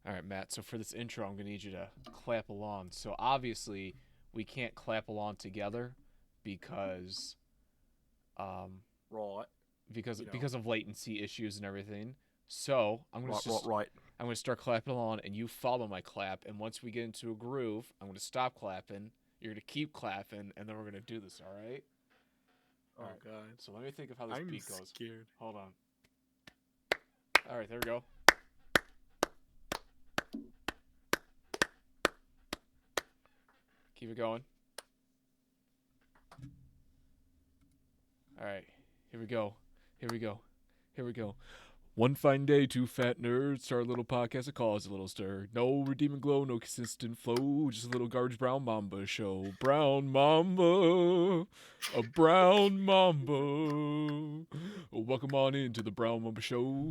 All right, Matt. So for this intro, I'm gonna need you to clap along. So obviously, we can't clap along together because, um, Right. because You know. because of latency issues and everything. So Right. I'm gonna start clapping along, and you follow my clap. And once we get into a groove, I'm gonna stop clapping. You're gonna keep clapping, and then we're gonna do this. All right. All Oh right. God. So let me think of how this I'm beat goes. scared. Hold on. All right, there we go. Keep it going. All right, here we go. Here we go. Here we go. One fine day, two fat nerds start a little podcast that caused a little stir. No redeeming glow, no consistent flow, just a little garbage brown mamba show. Brown mamba, a brown mamba. Welcome on into the brown mamba show.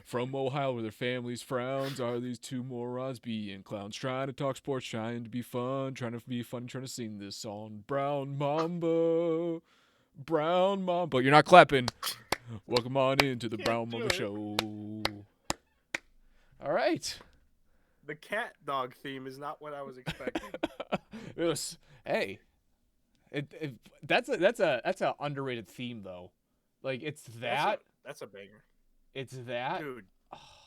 From Ohio, where their families' frowns are these two morons being clowns, trying to talk sports, trying to be fun, trying to sing this song. Brown Mamba, Brown Mamba. You're not clapping. Welcome on into the Can't Brown do Mamba it. Show. All right. The cat dog theme is not what I was expecting. Hey, that's a underrated theme though. Like it's that. That's a banger, It's that. dude.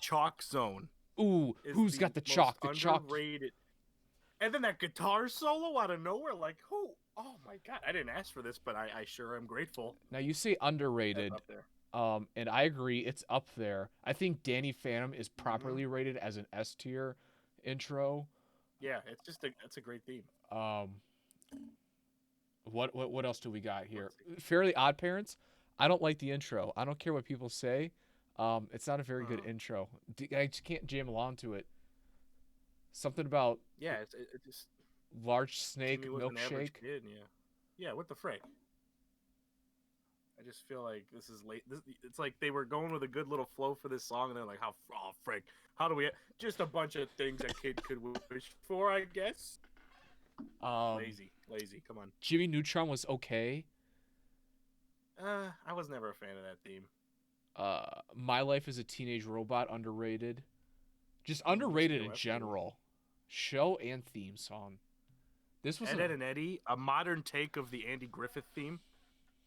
Chalk Zone Ooh, is who's the got the most chalk? The chalk. underrated. And then that guitar solo out of nowhere, like who? Oh my God! I didn't ask for this, but I sure am grateful. Now you say underrated. That's up there. And I agree, it's up there. I think Danny Phantom is properly Mm-hmm. rated as an S tier intro. Yeah, that's a great theme. Um, what else do we got here? Let's see. Fairly Odd Parents. I don't like the intro. I don't care what people say. It's not a very good intro. I just can't jam along to it. Something about Yeah, it just large snake Timmy was an average milkshake. kid. Yeah. What the frick? I just feel like this is late. It's like they were going with a good little flow for this song, and they're like, "Oh, frick! How do we?" Just a bunch of things a kid could wish for, I guess. Lazy. Come on. Jimmy Neutron was okay. I was never a fan of that theme. My Life as a Teenage Robot underrated. Just Listen underrated to in it. general. Show and theme song. This was Ed and Eddie, a modern take of the Andy Griffith theme.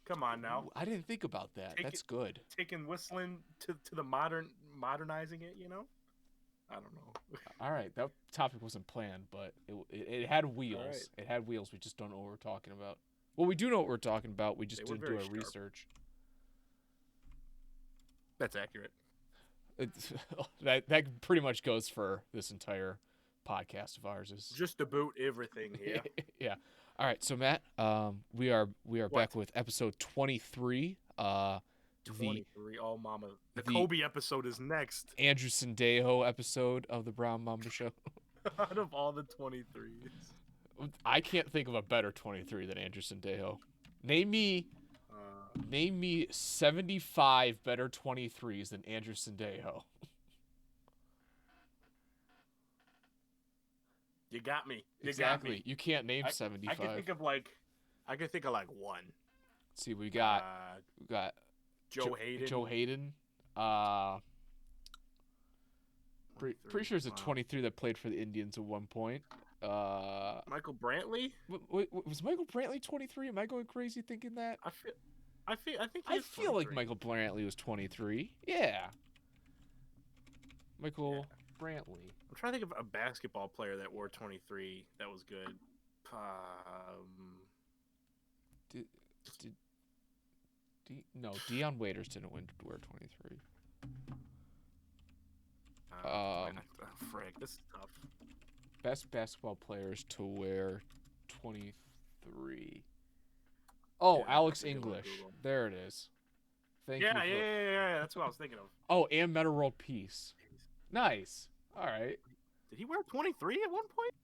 Come on now. I didn't think about that. That's good. Taking whistling to the modernizing it. I don't know. All right, that topic wasn't planned, but it had wheels. Right. It had wheels. We just don't know what we're talking about. Well, we do know what we're talking about. We just didn't do our sharp. research. That's accurate. That pretty much goes for this entire podcast of ours. Is Just about everything here. yeah. All right, so Matt, we are back with episode 23. 23. Oh, mama. The the- Kobe episode is next. Andrew Sandejo episode of the Brown Mamba Show. Out of all the 23s. I can't think of a better 23 than Andrew Sandejo. Name me 75 better 23s than Andrew Sandejo. You got me. Exactly. Got me. You can't name 75. I can think of one. Let's see, we got Joe Hayden. Joe Hayden. Pretty sure it's a 23 that played for the Indians at one point. Michael Brantley. Was Michael Brantley 23? Am I going crazy thinking that? I think I feel like Michael Brantley was 23. Yeah. Michael Brantley. I'm trying to think of a basketball player that wore 23 that was good. No, Deion Waiters didn't wear 23. Frick, this is tough. Best basketball players to wear 23. Oh, Yeah, Alex I think I'm gonna English. Google. There it is. Thank you. Yeah. That's what I was thinking of. Oh, and Meta World Peace. Nice. All right. Did he wear 23 at one point?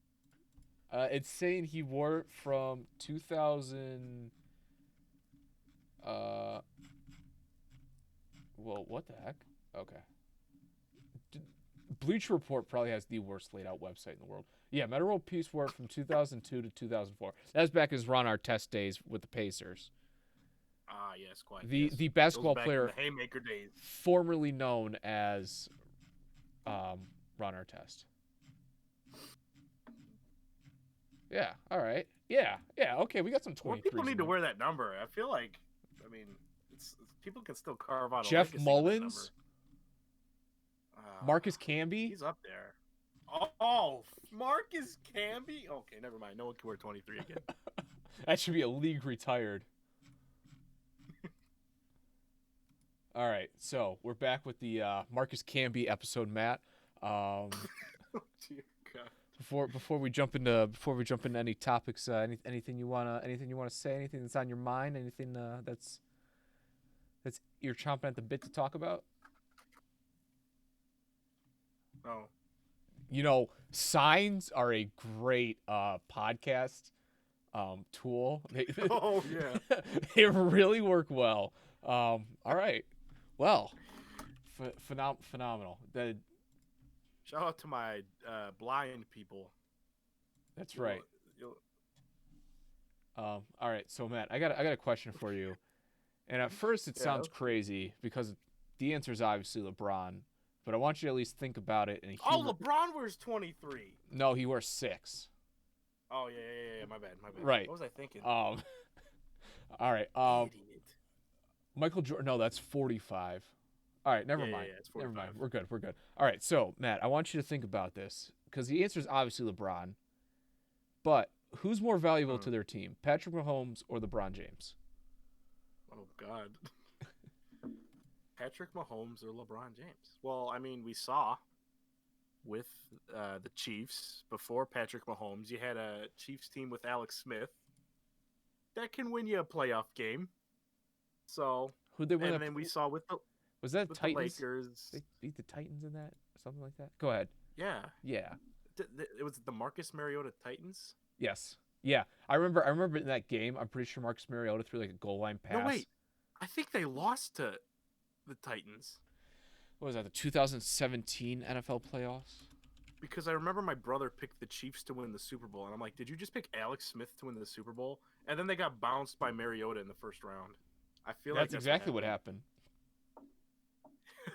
It's saying he wore it from 2000. Well, what the heck? Okay. Bleacher Report probably has the worst laid out website in the world. Yeah, Meta World Peace wore it from 2002 to 2004. That was back as Ron Artest days with the Pacers. Yes, quite. The basketball Those back player in the Haymaker days. formerly known as run our test. Yeah. All right. Yeah. Yeah. Okay. We got some 23s. More people need in to there. wear that number. I feel like, I mean, it's people can still carve out a Jeff legacy with that number. Mullins, Marcus Camby. He's up there. Oh, Marcus Camby? Okay, never mind. No one can wear 23 again. That should be a league retired. All right, so we're back with the Marcus Camby episode, Matt. Oh, dear God. Before we jump into any topics, anything you wanna say, anything that's on your mind, anything that's you're chomping at the bit to talk about. Oh. You know, signs are a great podcast tool. Oh yeah. They really work well. All right. Well, phenomenal. Shout out to my blind people. That's right. All right. So Matt, I got a question for you. And at first it sounds crazy because the answer is obviously LeBron, but I want you to at least think about it. And LeBron wears 23. No, he wears 6. Oh yeah. My bad. Right. What was I thinking? All right. Idiot. Michael Jordan. No, that's 45. All right, never mind. Yeah, it's 45. Never mind. We're good. All right, so Matt, I want you to think about this because the answer is obviously LeBron, but who's more valuable to their team, Patrick Mahomes or LeBron James? Oh God. Patrick Mahomes or LeBron James? Well, I mean, we saw with the Chiefs before Patrick Mahomes, you had a Chiefs team with Alex Smith that can win you a playoff game. So who'd they win? And then we saw with the was that with Titans? The Lakers. They beat the Titans in that or something like that. Go ahead. Yeah. It was the Marcus Mariota Titans. Yes. Yeah, I remember in that game. I'm pretty sure Marcus Mariota threw like a goal line pass. No, wait. I think they lost to the Titans. What was that? The 2017 NFL playoffs? Because I remember my brother picked the Chiefs to win the Super Bowl, and I'm like, did you just pick Alex Smith to win the Super Bowl? And then they got bounced by Mariota in the first round. I feel that's like exactly what happened.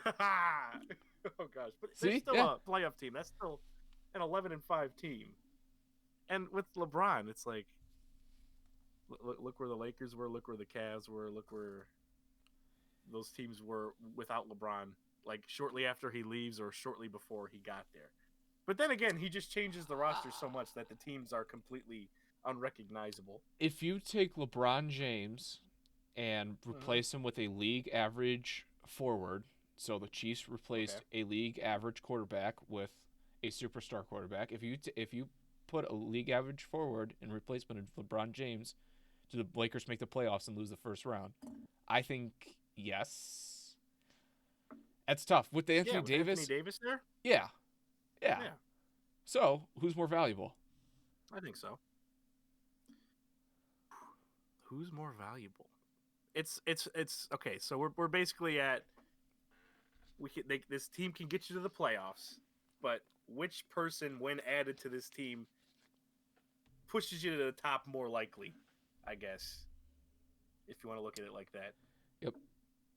Oh gosh, but they're still a playoff team. That's still an 11-5 team. And with LeBron, it's like, look where the Lakers were, look where the Cavs were, look where those teams were without LeBron. Like shortly after he leaves or shortly before he got there. But then again, he just changes the roster so much that the teams are completely unrecognizable. If you take LeBron James and replace him with a league average forward, so the Chiefs replaced a league average quarterback with a superstar quarterback. If you put a league average forward in replacement of LeBron James, do the Lakers make the playoffs and lose the first round? I think yes. That's tough with the Anthony Davis. Anthony Davis there? Yeah. So who's more valuable? I think so. Who's more valuable? It's okay. So we're basically at this team can get you to the playoffs, but which person, when added to this team, pushes you to the top more likely? I guess, if you want to look at it like that. Yep.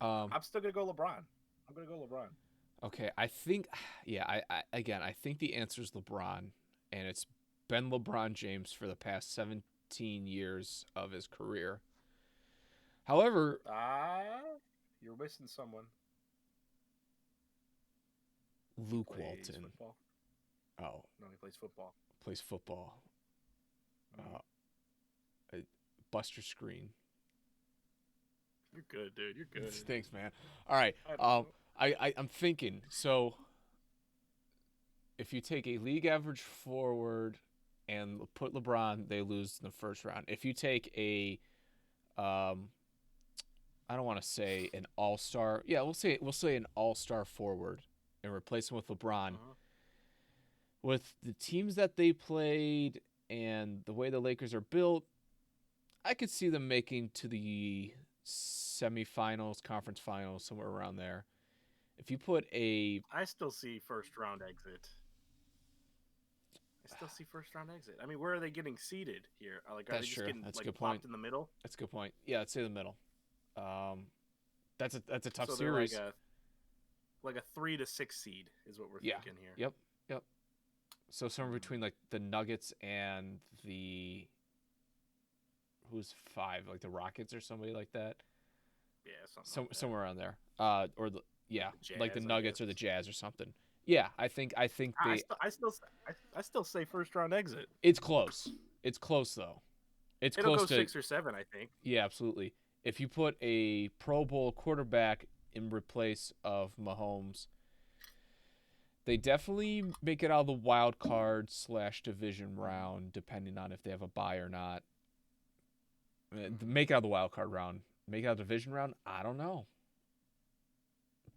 I'm still gonna go LeBron. I'm gonna go LeBron. Okay, I think, I think the answer is LeBron, and it's been LeBron James for the past 17 years of his career. However, you're missing someone. Luke Walton. Football. Oh, no, he plays football. Plays football. Buster Screen. You're good, dude. You're good. Thanks, man. All right. I'm thinking. So, if you take a league average forward and put LeBron, they lose in the first round. If you take a, I don't want to say an all-star. Yeah, we'll say an all-star forward and replace him with LeBron. With the teams that they played and the way the Lakers are built, I could see them making to the semifinals, conference finals, somewhere around there. If you put I still see first round exit. I mean, where are they getting seeded here? Like, are they just getting That's a like good plopped point. in the middle? That's a good point. Yeah, I'd say the middle. That's a tough So series. Like like a 3 to 6 seed is what we're thinking here. Yep. So somewhere between like the Nuggets and the who's 5, like the Rockets or somebody like that. Yeah, something like that. Somewhere around there. Or the Jazz, like the Nuggets or the Jazz or something. Yeah, I think they. I still say first round exit. It's close. It's close though. It's It'll close go to 6 or 7, I think. Yeah, absolutely. If you put a Pro Bowl quarterback in replace of Mahomes, they definitely make it out of the wild card / division round, depending on if they have a bye or not. Make it out of the wild card round. Make it out of the division round? I don't know.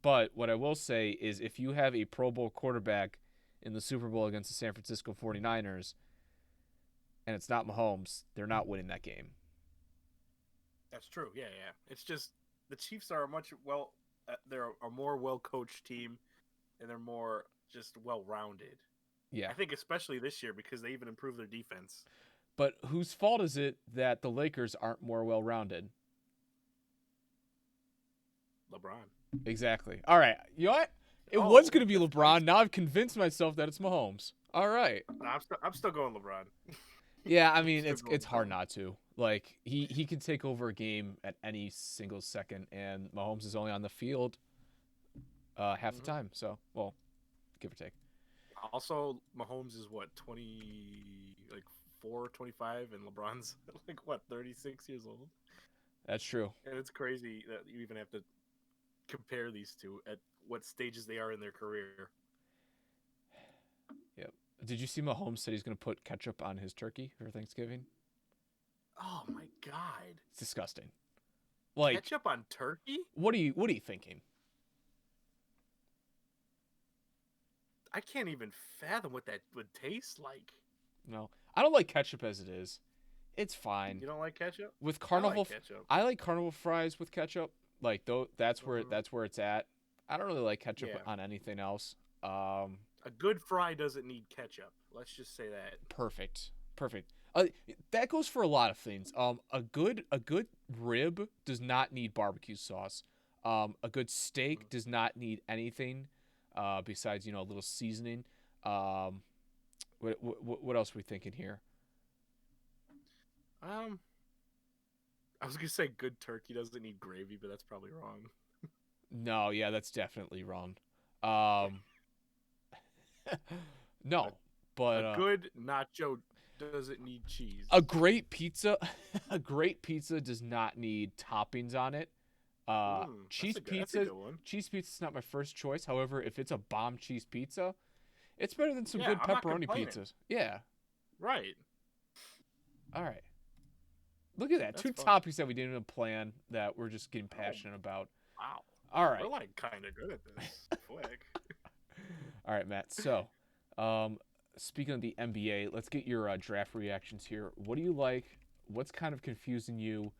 But what I will say is if you have a Pro Bowl quarterback in the Super Bowl against the San Francisco 49ers and it's not Mahomes, they're not winning that game. That's true. Yeah. It's just the Chiefs are they're a more well-coached team, and they're more just well-rounded. Yeah. I think especially this year because they even improved their defense. But whose fault is it that the Lakers aren't more well-rounded? LeBron. Exactly. All right. You know what? It was going to be LeBron. Now I've convinced myself that it's Mahomes. All right. No, I'm still going LeBron. Yeah, I mean, it's hard not to. Like, he can take over a game at any single second, and Mahomes is only on the field half the time. So, well, give or take. Also, Mahomes is what, 4, 25, and LeBron's like what, 36 years old. That's true. And it's crazy that you even have to compare these two at what stages they are in their career. Yep. Did you see Mahomes said he's going to put ketchup on his turkey for Thanksgiving? Oh my god. It's disgusting. Like, ketchup on turkey? What are you thinking? I can't even fathom what that would taste like. No. I don't like ketchup as it is. It's fine. You don't like ketchup? With carnival, ketchup. I like carnival fries with ketchup. Like that's where it's at. I don't really like ketchup on anything else. A good fry doesn't need ketchup. Let's just say that. Perfect. That goes for a lot of things. A good rib does not need barbecue sauce. A good steak does not need anything besides a little seasoning. What else are we thinking here? I was gonna say good turkey doesn't need gravy, but that's probably wrong. No, yeah, that's definitely wrong. No, but a good nacho doesn't need cheese. A great pizza does not need toppings on it. Cheese pizza is not my first choice. However, if it's a bomb cheese pizza, it's better than some good pepperoni pizzas. Yeah. Right. All right. Look at that. That's 2 topics that we didn't even plan that we're just getting passionate about. Wow. All right. We're like kind of good at this. Quick. All right, Matt. So, speaking of the NBA, let's get your draft reactions here. What do you like? What's kind of confusing you?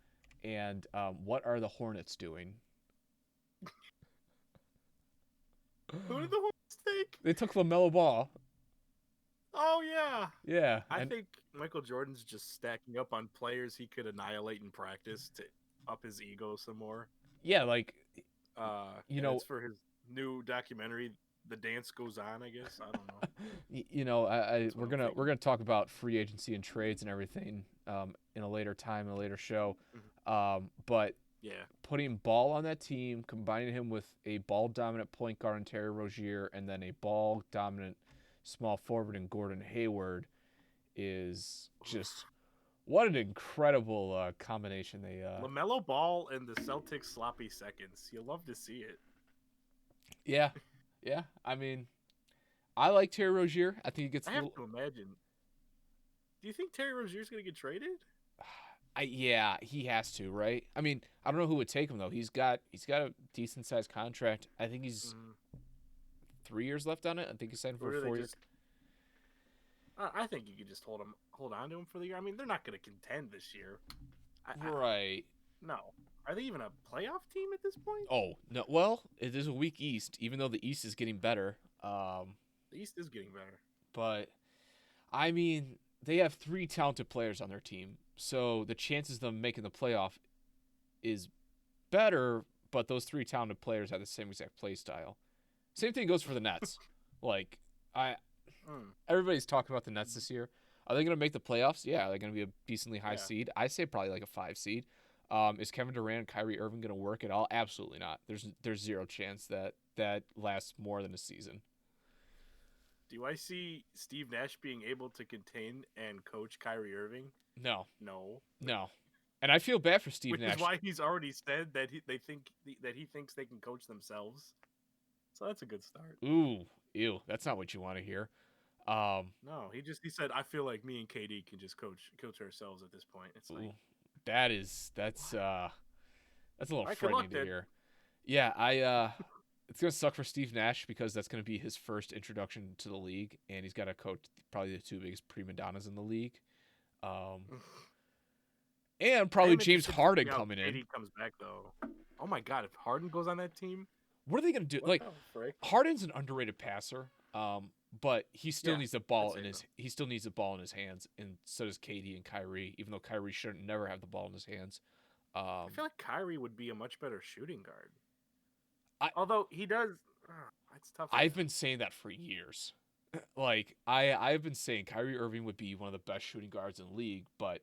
And what are the Hornets doing? Who did the Hornets take? They took LaMelo Ball. Oh, yeah. Yeah. I think Michael Jordan's just stacking up on players he could annihilate in practice to up his ego some more. Yeah, like, it's for his new documentary, The Dance Goes On, I guess. I don't know. We're gonna talk about free agency and trades and everything in a later time, in a later show. But yeah, putting Ball on that team, combining him with a ball-dominant point guard in Terry Rozier, and then a ball-dominant small forward in Gordon Hayward is just what an incredible combination. LaMelo Ball and the Celtics sloppy seconds. You'll love to see it. Yeah. I mean, I like Terry Rozier. I think he gets. I have to imagine. Do you think Terry Rozier's going to get traded? Yeah, he has to, right? I mean, I don't know who would take him though. He's got a decent sized contract. I think he's 3 years left on it. I think he's signed for 4 years. I think you could just hold on to him for the year. I mean, they're not going to contend this year. Right. No. Are they even a playoff team at this point? Oh, no. Well, it is a weak East, even though the East is getting better. The East is getting better. But, I mean, they have 3 talented players on their team. So the chances of them making the playoff is better, but those 3 talented players have the same exact play style. Same thing goes for the Nets. Like, Mm, everybody's talking about the Nets this year. Are they going to make the playoffs? Yeah. Are they going to be a decently high yeah. seed? I say probably like a 5 seed. Is Kevin Durant and Kyrie Irving going to work at all? Absolutely not. There's zero chance that lasts more than a season. Do I see Steve Nash being able to contain and coach Kyrie Irving? No, No. no. And I feel bad for Steve Which is Nash. why he's already said that he thinks they can coach themselves. So that's a good start. Ooh, ew. That's not what you want to hear. Um, No, he said I feel like me and KD can just coach ourselves at this point. It's like ooh, that's a little all right, good luck, frightening to then. hear. Yeah, it's gonna suck for Steve Nash because that's gonna be his first introduction to the league, and he's got to coach probably the two biggest prima donnas in the league, um, and I probably am James interested to see Harden how coming in. KD comes back though. Oh my god, if Harden goes on that team, What are they gonna do? what Like, the frick? Harden's an underrated passer, but he still Yeah, needs the I'd ball say in his so. he still needs the ball in his hands, and so does KD and Kyrie. Even though Kyrie shouldn't never have the ball in his hands. I feel like Kyrie would be a much better shooting guard. I Although he does, it's tough with I've him. been saying that for years. Like I've been saying Kyrie Irving would be one of the best shooting guards in the league, but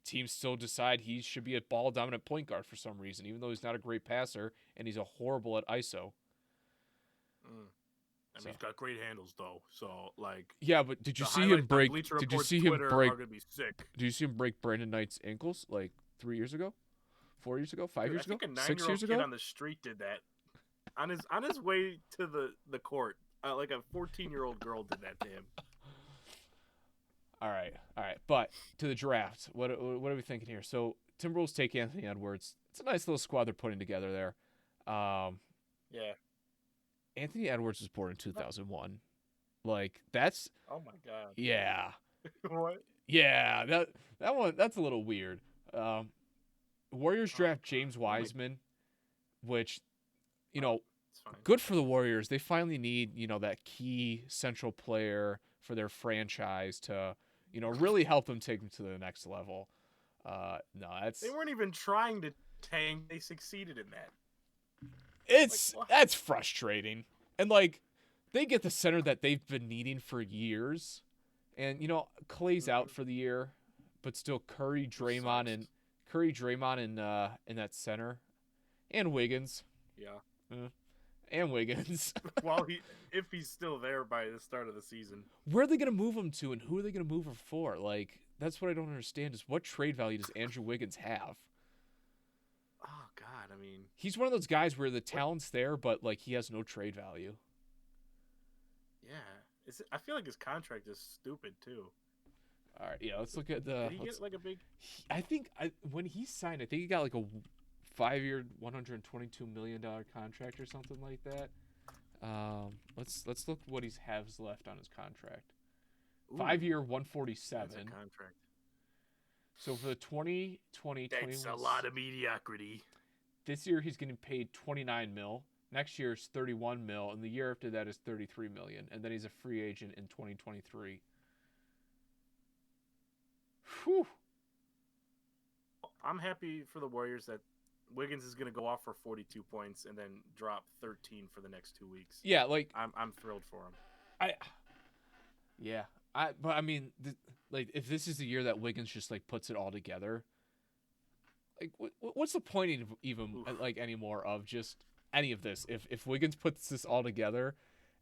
teams still decide he should be a ball dominant point guard for some reason, even though he's not a great passer and he's a horrible at ISO. Mm. I mean, So he's got great handles though. So like yeah, but the highlights on Bleacher Report's Twitter are gonna be sick. Did you see him break Brandon Knight's ankles like 3 years ago, 4 years ago, five Dude, I years ago, think a 6 years 9-year-old kid ago? on the street did that on his way to the court. Like a 14-year-old girl did that to him. All right, all right. But to the draft, what are we thinking here? So Timberwolves take Anthony Edwards. It's a nice little squad they're putting together there. Yeah. Anthony Edwards was born in 2001. Like that's Oh my god. yeah, What? yeah. That one that's a little weird. Warriors Oh draft god. James Oh my. Wiseman, which you Oh, know it's fine. good for the Warriors. They finally need, that key central player for their franchise to, really help them take them to the next level. No, They weren't even trying to tank. They succeeded in that. Like what? that's frustrating. And like they get the center that they've been needing for years. And Clay's out for the year, but still Curry, Draymond in that center and Wiggins. Yeah. Uh, and Wiggins. Well, if he's still there by the start of the season. Where are they going to move him to, and who are they going to move him for? Like, that's what I don't understand is what trade value does Andrew Wiggins have? Oh god, I mean, He's one of those guys where the what? talent's there, but like he has no trade value. Yeah. I feel like his contract is stupid too. All right, yeah, let's look at the. Did he get like a big? When he signed, I think he got like a 5-year, $122 million contract or something like that. Let's look what he has left on his contract. Ooh, 5-year, that's 147. a contract. So for the 2020, That's a lot of mediocrity. this year he's getting paid 29 mil. Next year is 31 mil, and the year after that is 33 million, and then he's a free agent in 2023. Whew. I'm happy for the Warriors that Wiggins is going to go off for 42 points and then drop 13 for the next 2 weeks. Yeah, like I'm thrilled for him. but I mean, like if this is the year that Wiggins just like puts it all together, like what's the point even like anymore of just any of this? If Wiggins puts this all together,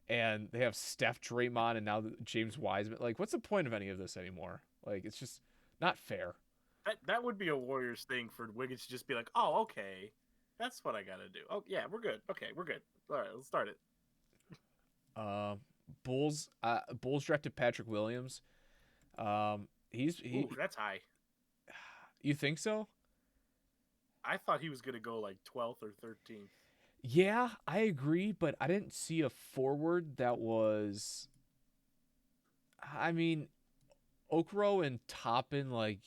and they have Steph, Draymond, and now James Wiseman, like what's the point of any of this anymore? Like it's just not fair. That would be a Warriors thing for Wiggins to just be like, oh, okay, that's what I got to do. Oh, yeah, we're good. Okay, we're good. All right, let's start it. Bulls drafted Patrick Williams. Ooh, that's high. You think so? I thought he was going to go like 12th or 13th. Yeah, I agree, but I didn't see a forward that was. I mean, Okoro and Toppin, like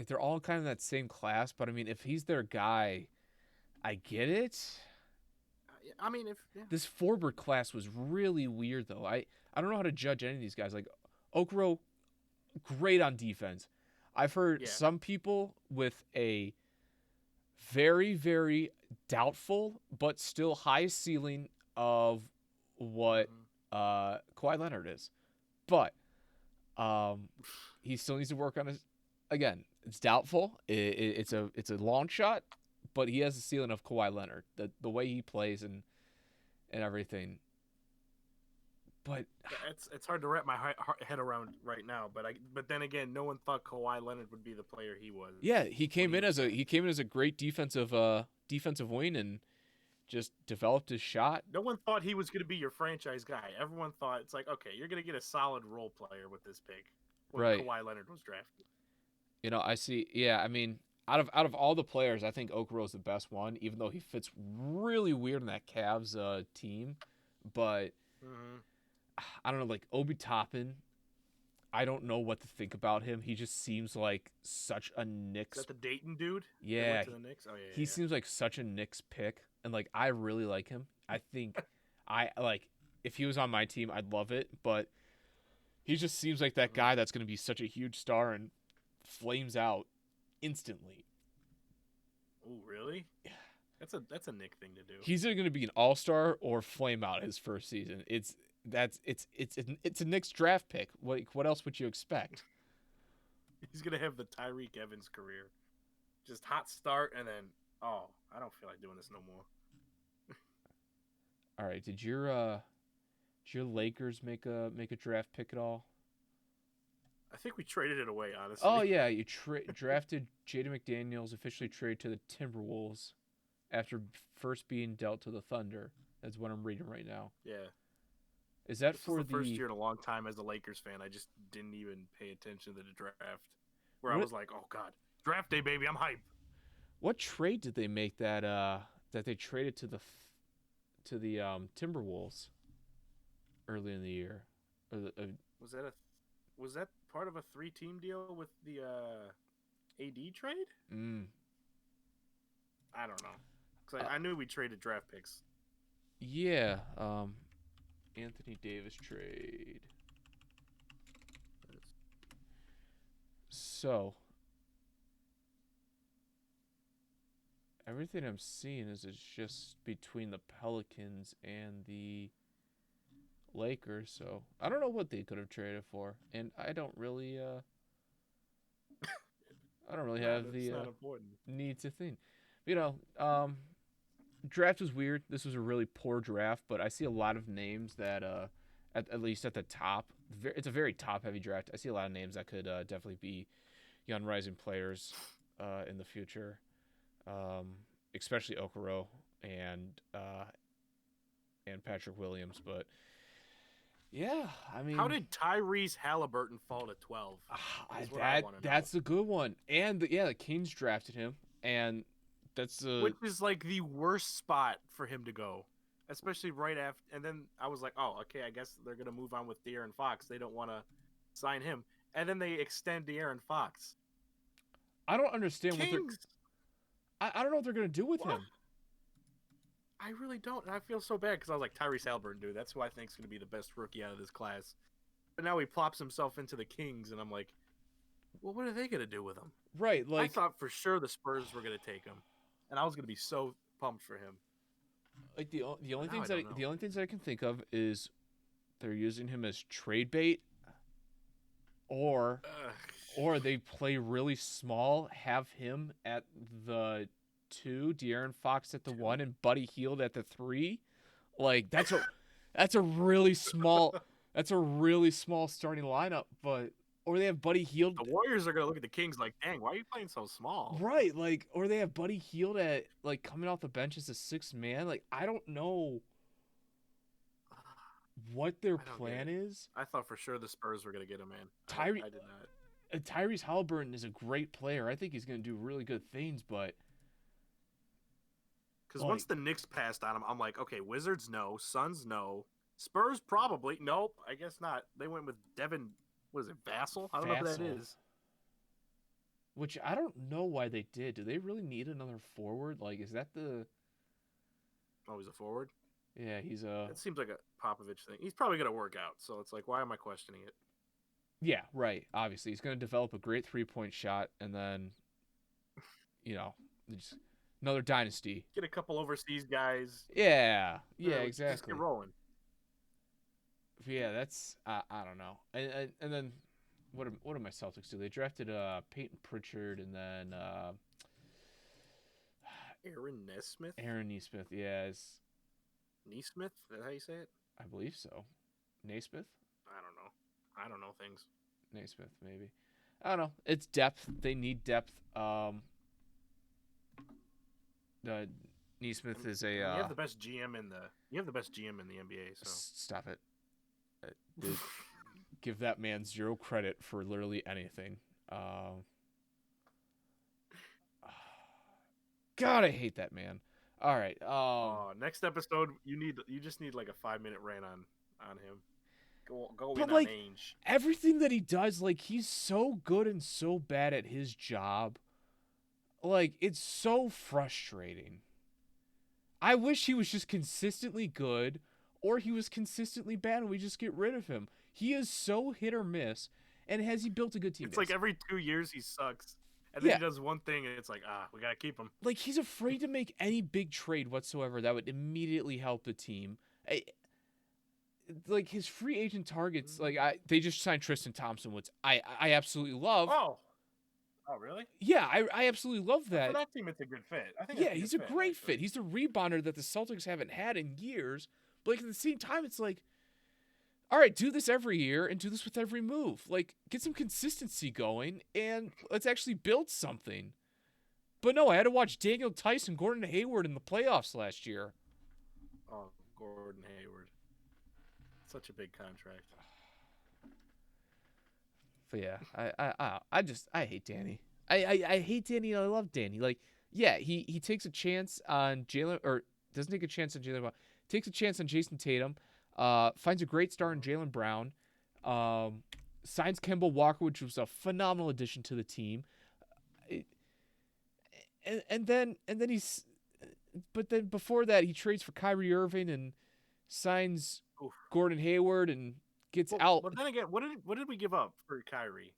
they're all kind of that same class, but I mean, if he's their guy, I get it. I mean, This forward class was really weird, though. I don't know how to judge any of these guys. Like Okoro, great on defense. I've heard some people with a very, very doubtful but still high ceiling of what Hmm. Kawhi Leonard is. But um, he still needs to work on his. Again, it's doubtful. It's a long shot, but he has the ceiling of Kawhi Leonard. The way he plays and everything. But It's hard to wrap my head around right now. But then again, no one thought Kawhi Leonard would be the player he was yeah, he when came he in was as a there. he came in as a great defensive wing and just developed his shot. No one thought he was going to be your franchise guy. Everyone thought it's like, okay, you're going to get a solid role player with this pick when Right. Kawhi Leonard was drafted. I see. Yeah, I mean, out of all the players, I think Okaro's the best one, even though he fits really weird in that Cavs team. But Hmm. I don't know, like Obi Toppin. I don't know what to think about him. He just seems like such a Is Knicks. that the Dayton dude that went Yeah, to the Knicks? Oh yeah, he yeah. seems like such a Knicks pick, and like I really like him. I think I like if he was on my team, I'd love it. But he just seems like that Hmm. guy that's going to be such a huge star and flames out instantly. Oh really? That's a Nick thing to do. He's either going to be an all-star or flame out his first season. It's a Knicks draft pick. What else would you expect? He's gonna have the Tyreek Evans career. Just hot start and then I don't feel like doing this no more. All right, did your Lakers make a draft pick at all? I think we traded it away, Oh honestly. yeah, you drafted Jaden McDaniels, officially traded to the Timberwolves after first being dealt to the Thunder. That's what I'm reading right now. Yeah. Is that This was for the first the year in a long time as a Lakers fan. I just didn't even pay attention to the draft. Where I what was like, oh god, draft day, baby, I'm hype. what trade did they make that they traded to the Timberwolves early in the year? Or Was that a was that part of a 3-team deal with the AD trade? mm, I don't know. Cause uh, I knew we traded draft picks. yeah, Anthony Davis trade. So everything I'm seeing is it's just between the Pelicans and the Lakers. So I don't know what they could have traded for, and I don't really have It's the not important. need to think. You know, draft was weird. This was a really poor draft, but I see a lot of names that at least at the top, it's a very top heavy draft. I see a lot of names that could definitely be young rising players in the future, um, especially Okoro and uh, and Patrick Williams. But yeah, I How mean, did Tyrese Halliburton fall to 12? Is what I that want to know. that's a good one. And the Kings drafted him, and that's Which is like the worst spot for him to go, especially right after. And then I was like, oh, okay, I guess they're gonna move on with De'Aaron Fox. They don't want to sign him, and then they extend De'Aaron Fox. I don't understand what they're Kings, I don't know what they're gonna do with what? him. I really don't. And I feel so bad because I was like Tyrese Halliburton, dude. That's who I think is gonna be the best rookie out of this class. But now he plops himself into the Kings, and I'm like, well, what are they gonna do with him? Right, I like thought for sure the Spurs were gonna take him, and I was gonna be so pumped for him. the But only now I things don't know. I can think of is they're using him as trade bait, or Ugh. they play really small, have him at the two, De'Aaron Fox at the Two. one, and Buddy Hield at the three. Like that's a really small starting lineup, but or they have Buddy Hield. The Warriors are gonna look at the Kings like, dang, why are you playing so small? Right, like, or they have Buddy Hield at like coming off the bench as a sixth man. Like, I don't know what their I don't get plan it. is. I thought for sure the Spurs were gonna get him, man. Tyree I did not. Tyrese Halliburton is a great player. I think he's going to do really good things, but Because once like, the Knicks passed on him, I'm like, okay, Wizards no, Suns no, Spurs probably nope. I guess not. They went with Devin. What is it, Vassell? I don't know who that Vassell, is. which I don't know why they did. Do they really need another forward? Like, is that the? Oh, he's a forward. Yeah, he's a. It seems like a Popovich thing. He's probably gonna work out. So it's like, why am I questioning it? Yeah, right. Obviously, he's going to develop a great 3-point shot, and then, you know, just Another dynasty. Get a couple overseas guys. Yeah, Yeah, we just get exactly. rolling. Yeah, that's I don't know. And then what do my Celtics do? They drafted Peyton Pritchard and then Aaron Nesmith? Aaron Nesmith. Yeah, Nesmith? Is that how you say it? I believe so. Naismith? I don't know. I don't know things. Naismith, maybe. I don't know. It's depth. They need depth. Naismith is a. You have the best GM in the NBA. So Stop it. Dude, give that man zero credit for literally anything. God, I hate that man. All right. next episode, you just need like a 5-minute rant on him. Go But in like on Ainge. everything that he does, like he's so good and so bad at his job. Like it's so frustrating. I wish he was just consistently good, or he was consistently bad, and we just get rid of him. He is so hit or miss. And has he built a good team? It's like every 2 years he sucks, and then he does one thing, and it's like, we gotta keep him. Like he's afraid to make any big trade whatsoever that would immediately help the team. Like his free agent targets, like they just signed Tristan Thompson, which I absolutely love. Oh, really? Yeah, I absolutely love that. For that team, it's a good fit. I think. Yeah, he's a great fit. He's the rebounder that the Celtics haven't had in years. But like at the same time, it's like, all right, do this every year and do this with every move. Like get some consistency going and let's actually build something. But no, I had to watch Daniel Tice and Gordon Hayward in the playoffs last year. Oh, Gordon Hayward. Such a big contract. But yeah, I hate Danny. I hate Danny and I love Danny. Like, yeah, he takes a chance on Jalen, or doesn't take a chance on Jalen, takes a chance on Jason Tatum, finds a great star in Jaylen Brown, signs Kemba Walker, which was a phenomenal addition to the team. And then he's, but then before that he trades for Kyrie Irving and signs Gordon Hayward and gets out. But then again, what did we give up for Kyrie?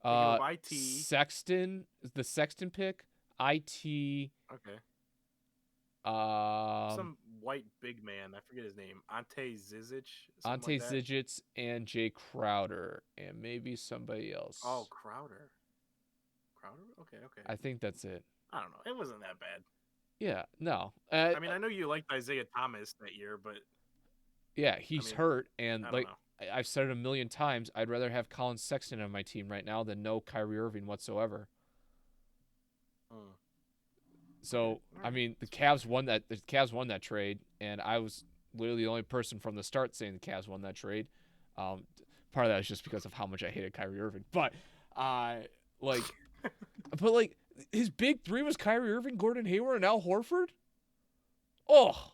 IT Sexton, the Sexton pick. IT. Okay. Some white big man, I forget his name. Ante Zizic and Jay Crowder and maybe somebody else. Oh, Crowder. Okay. I think that's it. I don't know. It wasn't that bad. Yeah, no. I mean, I know you liked Isaiah Thomas that year, but yeah, he's hurt, and like know. I've said it a million times, I'd rather have Colin Sexton on my team right now than no Kyrie Irving whatsoever. So I mean, the Cavs won that trade, and I was literally the only person from the start saying the Cavs won that trade. Part of that is just because of how much I hated Kyrie Irving, but his big three was Kyrie Irving, Gordon Hayward, and Al Horford. Oh,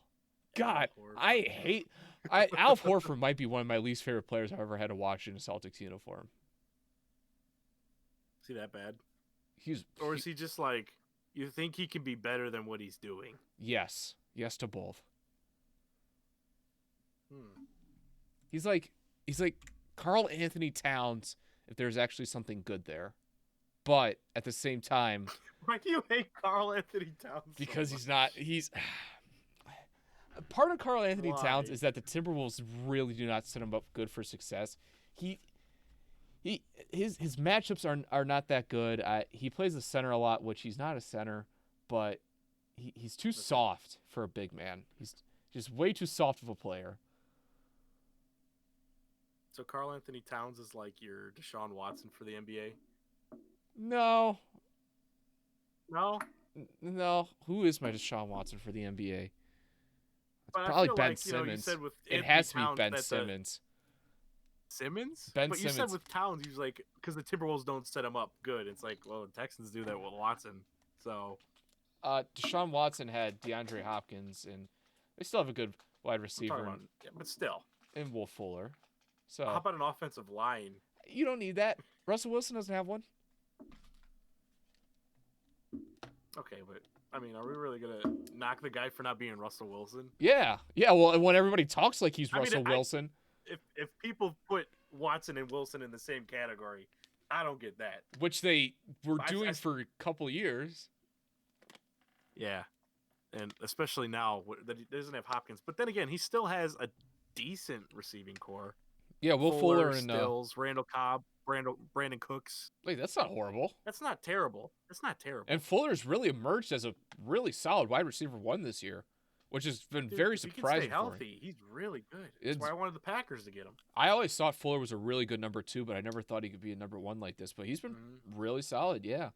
God, I hate. Al Horford might be one of my least favorite players I've ever had to watch in a Celtics uniform. Is he that bad? Or is he just like, you think he can be better than what he's doing? Yes to both. He's like Karl Anthony Towns if there's actually something good there. But at the same time, why do you hate Karl Anthony Towns? Because he's part of Karl Anthony Towns is that the Timberwolves really do not set him up good for success. His matchups are not that good. He plays the center a lot, which he's not a center, but he's too soft for a big man. He's just way too soft of a player. So Karl Anthony Towns is like your Deshaun Watson for the NBA? No. No? Who is my Deshaun Watson for the NBA? It's probably Ben Simmons. It has to be Ben Simmons. Simmons? Ben but Simmons. You said with Towns, he was like, because the Timberwolves don't set him up good. It's like, well, the Texans do that with Watson. So, Deshaun Watson had DeAndre Hopkins, and they still have a good wide receiver. But still. And Will Fuller. So how about an offensive line? You don't need that. Russell Wilson doesn't have one. Okay, but I mean, are we really gonna knock the guy for not being Russell Wilson? Yeah. Well, when everybody talks like he's Russell Wilson, if people put Watson and Wilson in the same category, I don't get that. Which they were doing for a couple years. Yeah, and especially now that he doesn't have Hopkins. But then again, he still has a decent receiving core. Yeah, Will Fuller and Stills, Randall Cobb, Brandon Cooks. like that's not horrible. That's not terrible. That's not terrible. And Fuller's really emerged as a really solid wide receiver one this year, which has been Dude, very if he can surprising stay for me. healthy, he's really good. That's why I wanted the Packers to get him. I always thought Fuller was a really good number 2, but I never thought he could be a number 1 like this. But he's been really solid, yeah.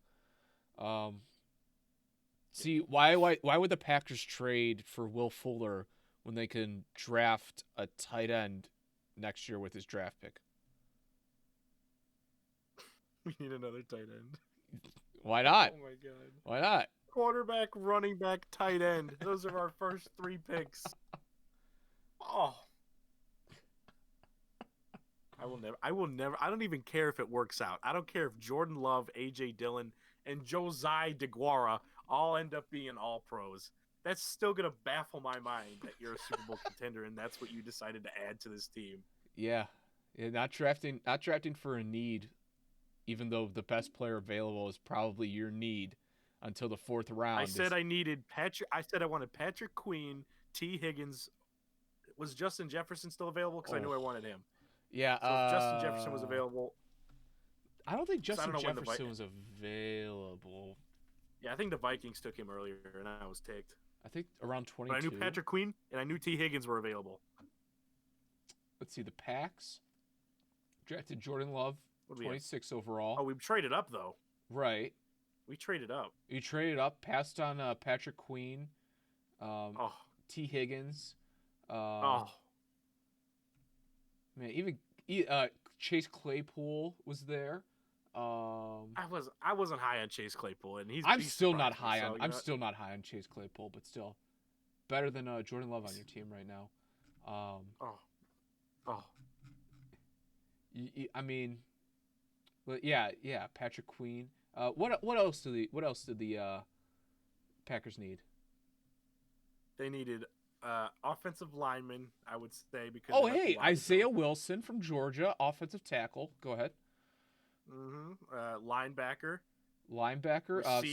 See, why would the Packers trade for Will Fuller when they can draft a tight end next year with his draft pick? We need another tight end. Why not? Oh my god. Why not? Quarterback, running back, tight end. Those are our first 3 picks. Oh. I will never. I don't even care if it works out. I don't care if Jordan Love, A.J. Dillon, and Josiah DeGuara all end up being all pros. That's still going to baffle my mind that you're a Super Bowl contender and that's what you decided to add to this team. Yeah, not drafting for a need, even though the best player available is probably your need until the 4th round. I said I needed Patrick. I said I wanted Patrick Queen, T. Higgins. Was Justin Jefferson still available? Because I knew I wanted him. Yeah. So if Justin Jefferson was available. I don't think Justin Jefferson was available. Yeah, I think the Vikings took him earlier, and I was ticked. I think around 22. But I knew Patrick Queen, and I knew T. Higgins were available. Let's see, the Packs drafted Jordan Love, 26 overall. Oh, we traded up, though. Right. We traded up. You traded up, passed on Patrick Queen, T. Higgins. Man, even Chase Claypool was there. I wasn't high on Chase Claypool, and I'm still not high on Chase Claypool, but still better than Jordan Love on your team right now. I mean, but yeah, Patrick Queen. What else did the Packers need? They needed offensive lineman, I would say, because Isaiah Wilson from Georgia, offensive tackle. Go ahead. Linebacker.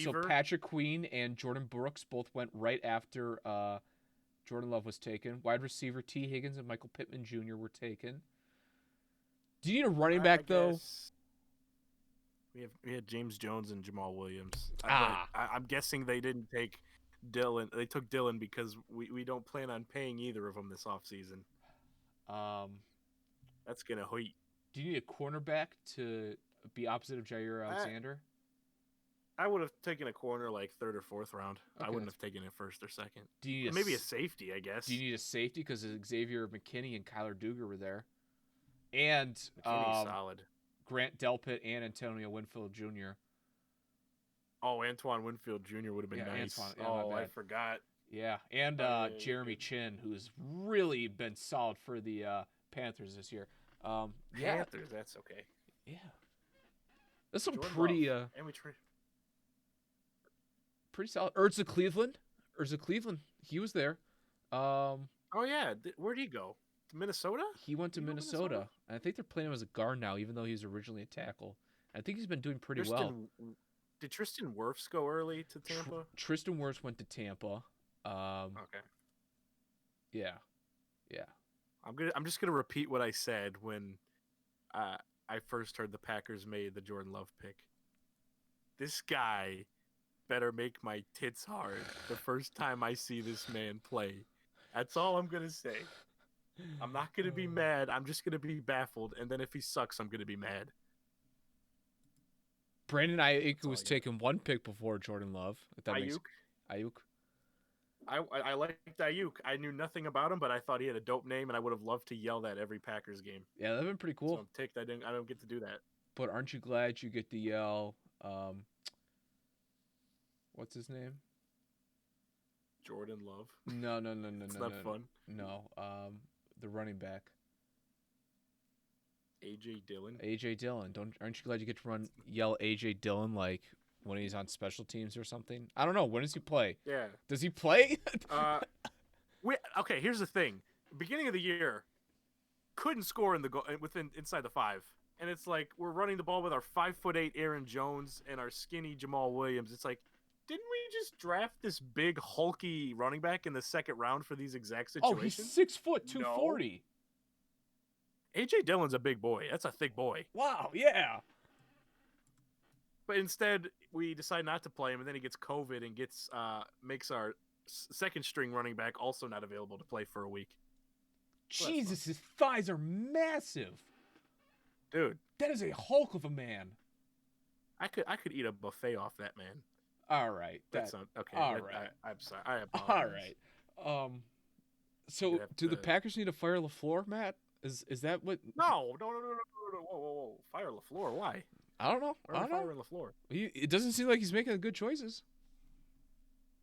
So Patrick Queen and Jordan Brooks both went right after Jordan Love was taken. Wide receiver T. Higgins and Michael Pittman Jr. were taken. Do you need a running back though? We had James Jones and Jamal Williams. I'm guessing they didn't take Dillon. They took Dillon because we don't plan on paying either of them this offseason. That's gonna hurt. Do you need a cornerback to be opposite of Jair Alexander? I would have taken a corner like 3rd or 4th round. Okay, I wouldn't have taken it 1st or 2nd. Do you need maybe a safety? I guess. Do you need a safety because Xavier McKinney and Kyler Duggar were there, and solid. Grant Delpit and Antonio Winfield Jr. Oh, Antoine Winfield Jr. would have been nice. I forgot. Yeah, and Jeremy Chin, who's really been solid for the Panthers this year. Panthers, that's okay. Yeah, that's some Jordan pretty Love. And we pretty solid. Urza Cleveland, he was there. Oh yeah, where'd he go? To Minnesota? He went to Minnesota. And I think they're playing him as a guard now, even though he was originally a tackle. I think he's been doing pretty well. Did Tristan Wirfs go early to Tampa? Tristan Wirfs went to Tampa. Okay. Yeah. I'm just gonna repeat what I said when I first heard the Packers made the Jordan Love pick. This guy better make my tits hard the first time I see this man play. That's all I'm gonna say. I'm not gonna be mad. I'm just gonna be baffled, and then if he sucks, I'm gonna be mad. Brandon Ayuk was taken 1 pick before Jordan Love. Ayuk. I liked Ayuk. I knew nothing about him, but I thought he had a dope name, and I would have loved to yell that every Packers game. Yeah, that'd been pretty cool. So I'm ticked I don't get to do that. But aren't you glad you get to yell? What's his name? Jordan Love. No. It's not fun. No. The running back. A.J. Dillon. Aren't you glad you get to yell A.J. Dillon like when he's on special teams or something? I don't know. When does he play? Yeah. Does he play? Okay. Here's the thing. Beginning of the year, couldn't score inside the 5, and it's like we're running the ball with our 5'8" Aaron Jones and our skinny Jamal Williams. It's like didn't we just draft this big hulky running back in the second round for these exact Oh, he's situations? 6 foot 240. AJ Dillon's a big boy. That's a thick boy. Wow, yeah. But instead, we decide not to play him, and then he gets COVID and makes our second string running back also not available to play for a week. Jesus, his thighs are massive. Dude, that is a hulk of a man. I could eat a buffet off that man. All right. That's not okay. All right. I'm sorry. I apologize. All right. So do the Packers need to fire LaFleur, Matt? Is that what? No. Whoa. Fire LaFleur. Why? I don't know. Why are we firing LaFleur? It doesn't seem like he's making good choices.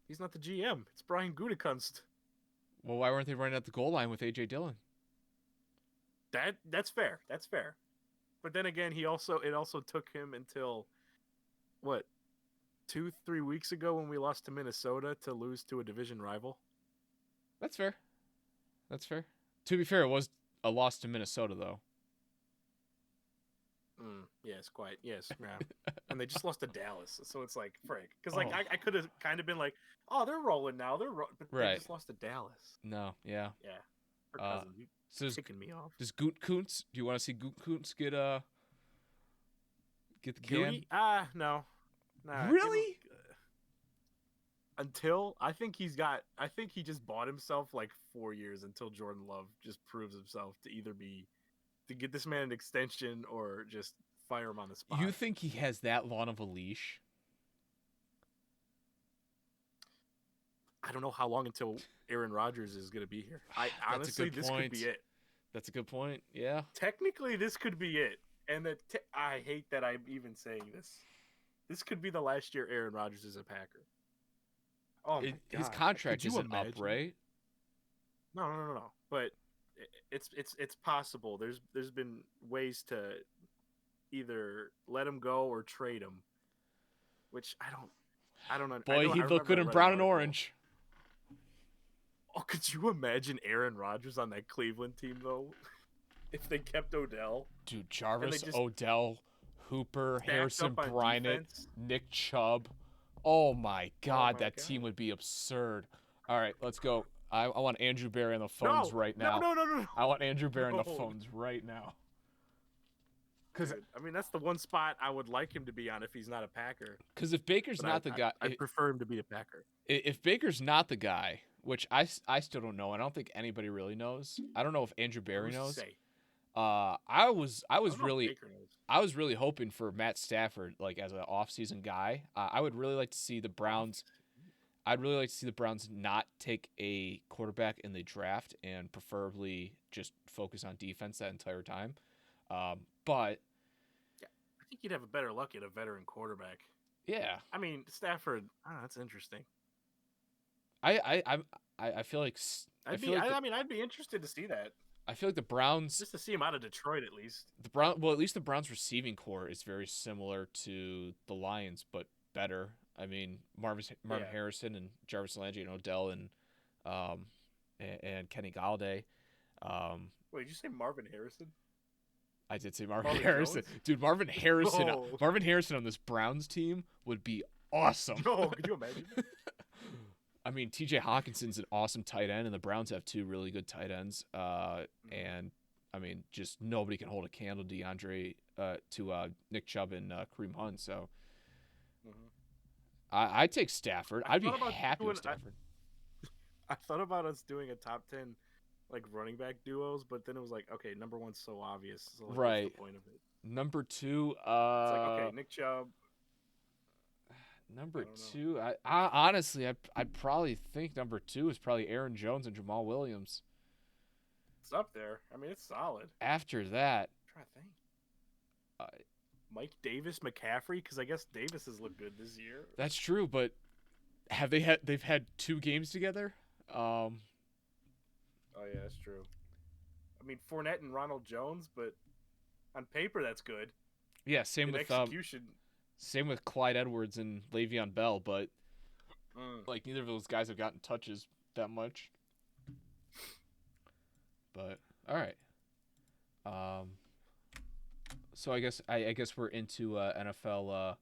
He's not the GM. It's Brian Gutekunst. Well, why weren't they running at the goal line with AJ Dillon? That's fair. That's fair. But then again, it also took him until what, 2-3 weeks ago when we lost to Minnesota to lose to a division rival. That's fair. To be fair, it was a loss to Minnesota, though. Yes, quite. Yes, yeah. And they just lost to Dallas, so it's like, frick. Because I could have kind of been like, oh, they're rolling now. But right. They just lost to Dallas. No, yeah. Yeah. So kicking me off. Does Gutekunst? Do you want to see Gutekunst get the can? No. Nah, really? Until I think he just bought himself like 4 years until Jordan Love just proves himself to either be to get this man an extension or just fire him on the spot. You think he has that long of a leash? I don't know how long until Aaron Rodgers is going to be here. Honestly, this could be it. That's a good point. Yeah. Technically, this could be it. And I hate that I'm even saying this. This could be the last year Aaron Rodgers is a Packer. Oh my God. His contract isn't up, right? No. But it's possible. There's been ways to either let him go or trade him, which I don't know. Boy, he'd look good in brown and orange. Oh, could you imagine Aaron Rodgers on that Cleveland team though? If they kept Odell, dude, Jarvis, Odell, Hooper, Harrison Bryant, Nick Chubb. Oh my God, that team would be absurd. All right, let's go. I want Andrew Berry on the phones right now. No. I want Andrew Berry on the phones right now. Because I mean, that's the one spot I would like him to be on if he's not a Packer. Because if Baker's not the guy, I prefer him to be a Packer. If Baker's not the guy, which I still don't know, and I don't think anybody really knows. I don't know if Andrew Berry knows. I was really hoping for Matt Stafford, like as an off-season guy. I would really like to see the Browns. I'd really like to see the Browns not take a quarterback in the draft and preferably just focus on defense that entire time. But yeah, I think you'd have a better luck at a veteran quarterback. Yeah, I mean Stafford. That's interesting. I feel like I'd be interested to see that. I feel like the Browns, just to see him out of Detroit at least. At least the Browns receiving core is very similar to the Lions, but better. I mean, Marvin Harrison and Jarvis Landry and Odell and Kenny Galladay. Wait, did you say Marvin Harrison? I did say Marvin Harrison. Jones? Dude, Marvin Harrison. No. Marvin Harrison on this Browns team would be awesome. No, could you imagine? I mean, T.J. Hawkinson's an awesome tight end, and the Browns have two really good tight ends. And I mean, just nobody can hold a candle to Nick Chubb and Kareem Hunt. So I'd take Stafford. I'd be happy with Stafford. I thought about us doing a top 10 like running back duos, but then it was like, okay, number one's so obvious. So like, right. What's the point of it? Number two, it's like, okay, Nick Chubb. Number two, I honestly, I'd probably think number two is probably Aaron Jones and Jamal Williams. It's up there. I mean, it's solid. After that, I'm trying to think. Mike Davis, McCaffrey, because I guess Davis has looked good this year. That's true, but they've had 2 games together? Oh yeah, that's true. I mean, Fournette and Ronald Jones, but on paper that's good. Yeah, same with execution. Same with Clyde Edwards and Le'Veon Bell, but like neither of those guys have gotten touches that much. But all right. So I guess we're into NFL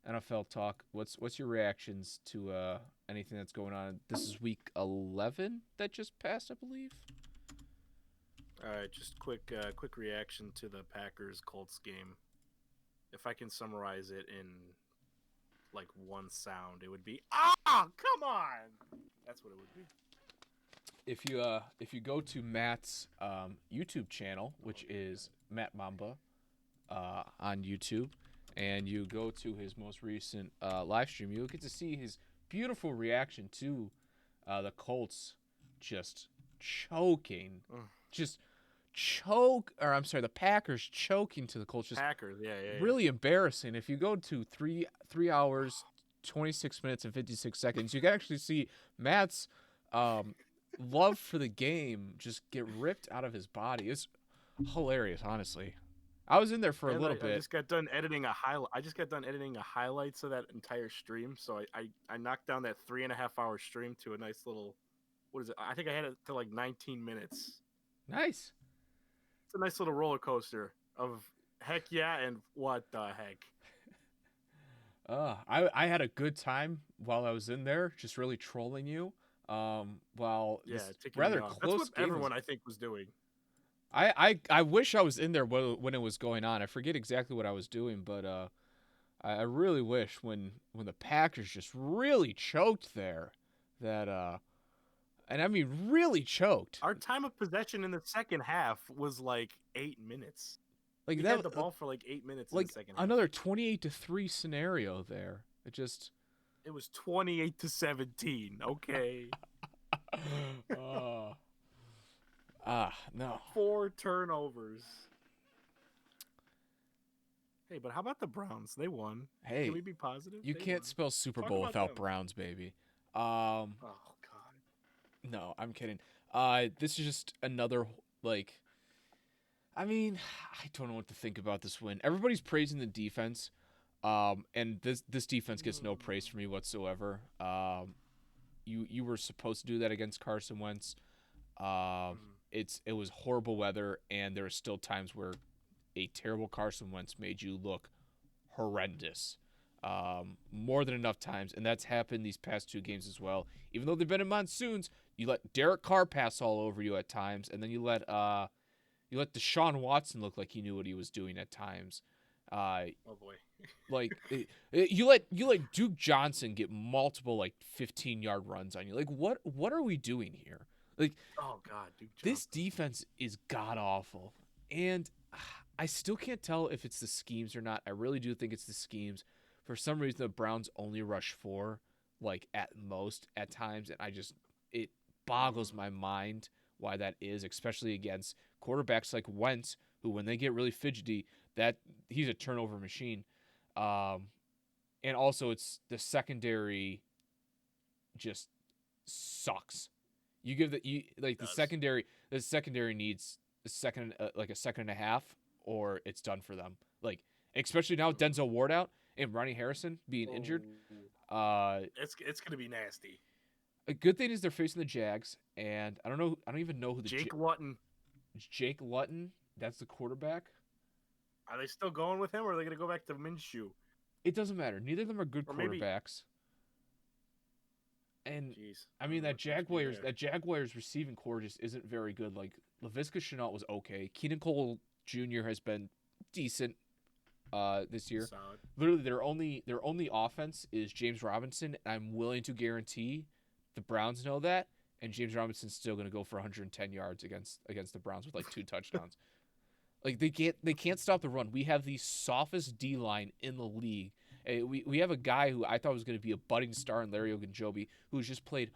NFL talk. What's your reactions to anything that's going on? This is week 11 that just passed, I believe. All right, just quick reaction to the Packers Colts game. If I can summarize it in like one sound, it would be come on. That's what it would be. If you go to Matt's YouTube channel, which is Matt Mamba on YouTube, and you go to his most recent live stream, you'll get to see his beautiful reaction to the Colts just choking, just the Packers choking to the Colts. Just Packers, yeah. really embarrassing. If you go to 3 hours, 26 minutes and 56 seconds, you can actually see Matt's love for the game just get ripped out of his body. It's hilarious, honestly. I was in there for a little bit. I just got done editing a highlight. I just got done editing a highlights of that entire stream. So I knocked down that 3.5 hour stream to a nice little, what is it? I think I had it to like 19 minutes. Nice. It's a nice little roller coaster of heck yeah and what the heck. I had a good time while I was in there, just really trolling you. While this rather close That's what game everyone I think was doing. I wish I was in there when it was going on. I forget exactly what I was doing, but I really wish when the Packers just really choked there, that and I mean really choked. Our time of possession in the second half was like 8 minutes. Like we that, had the ball for like 8 minutes like in the second half. Another 28-3 scenario there. It was 28-17. Okay. No. 4 turnovers. Hey, but how about the Browns? They won. Hey, can we be positive? You can't spell Super Bowl without Browns, baby. Oh God. No, I'm kidding. This is just another I mean, I don't know what to think about this win. Everybody's praising the defense, and this defense gets no praise from me whatsoever. You were supposed to do that against Carson Wentz. It was horrible weather, and there are still times where a terrible Carson Wentz made you look horrendous. More than enough times, and that's happened these past 2 games as well. Even though they've been in monsoons, you let Derek Carr pass all over you at times, and then you let Deshaun Watson look like he knew what he was doing at times. Oh boy. You let Duke Johnson get multiple 15-yard runs on you. What are we doing here? Oh God, Duke Johnson. This defense is god awful, and I still can't tell if it's the schemes or not. I really do think it's the schemes. For some reason, the Browns only rush 4, at most at times, and it boggles my mind why that is, especially against quarterbacks like Wentz, who when they get really fidgety, that he's a turnover machine. And also it's the secondary just sucks. You give the secondary needs a second and a half, or it's done for them. Especially now with Denzel Ward out and Ronnie Harrison being injured. It's gonna be nasty. A good thing is they're facing the Jags, and I don't even know who the Jake Luton. Jake Luton, that's the quarterback. Are they still going with him, or are they gonna go back to Minshew? It doesn't matter. Neither of them are good quarterbacks. And I mean that Jaguars receiving core just isn't very good. Laviska Shenault was okay. Keenan Cole Jr. has been decent this year. Solid. Literally their only offense is James Robinson, and I'm willing to guarantee the Browns know that, and James Robinson's still going to go for 110 yards against the Browns with 2 touchdowns. They can't stop the run. We have the softest D-line in the league. We have a guy who I thought was going to be a budding star in Larry Ogunjobi, who's just played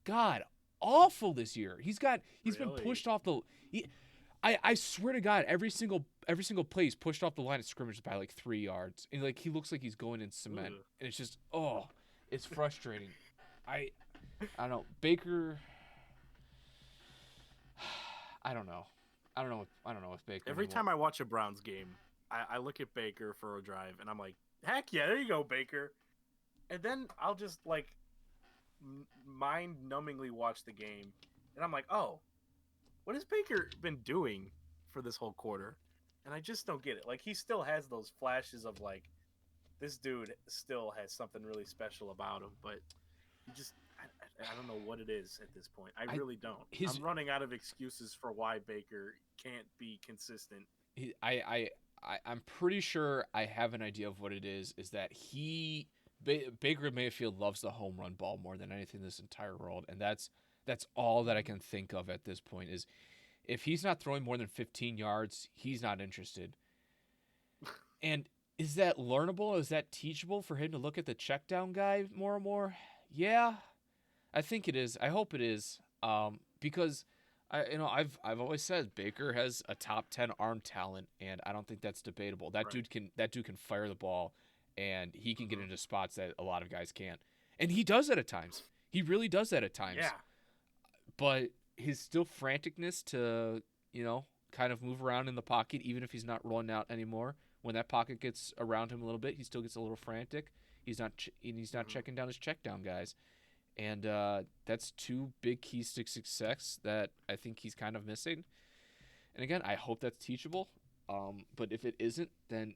god awful this year. He's been pushed off the I swear to God, every single play he's pushed off the line of scrimmage by 3 yards. And he looks like he's going in cement. Ugh. And it's just it's frustrating. I don't know. Baker, I don't know if Baker. Every time I watch a Browns game, I look at Baker for a drive, and I'm like, heck yeah, there you go, Baker. And then I'll just mind-numbingly watch the game, and I'm like, oh, what has Baker been doing for this whole quarter? And I just don't get it. He still has those flashes of this dude still has something really special about him, but you just I don't know what it is at this point. I I really don't. his I'm running out of excuses for why Baker can't be consistent. he, I'm pretty sure I have an idea of what it is. Is that Baker Mayfield loves the home run ball more than anything in this entire world, and that's all that I can think of at this point. Is if he's not throwing more than 15 yards, he's not interested. And is that learnable? Is that teachable for him to look at the check down guy more and more? Yeah, I think it is. I hope it is. Because I've always said Baker has a top 10 arm talent, and I don't think that's debatable. That Right. dude can fire the ball, and he can get Hmm. into spots that a lot of guys can't. And he does that at times. He really does that at times. Yeah. But his still franticness to kind of move around in the pocket, even if he's not rolling out anymore. When that pocket gets around him a little bit, he still gets a little frantic. He's not Hmm. checking down his check down guys. And that's two big keys to success that I think he's kind of missing. And again, I hope that's teachable. But if it isn't, then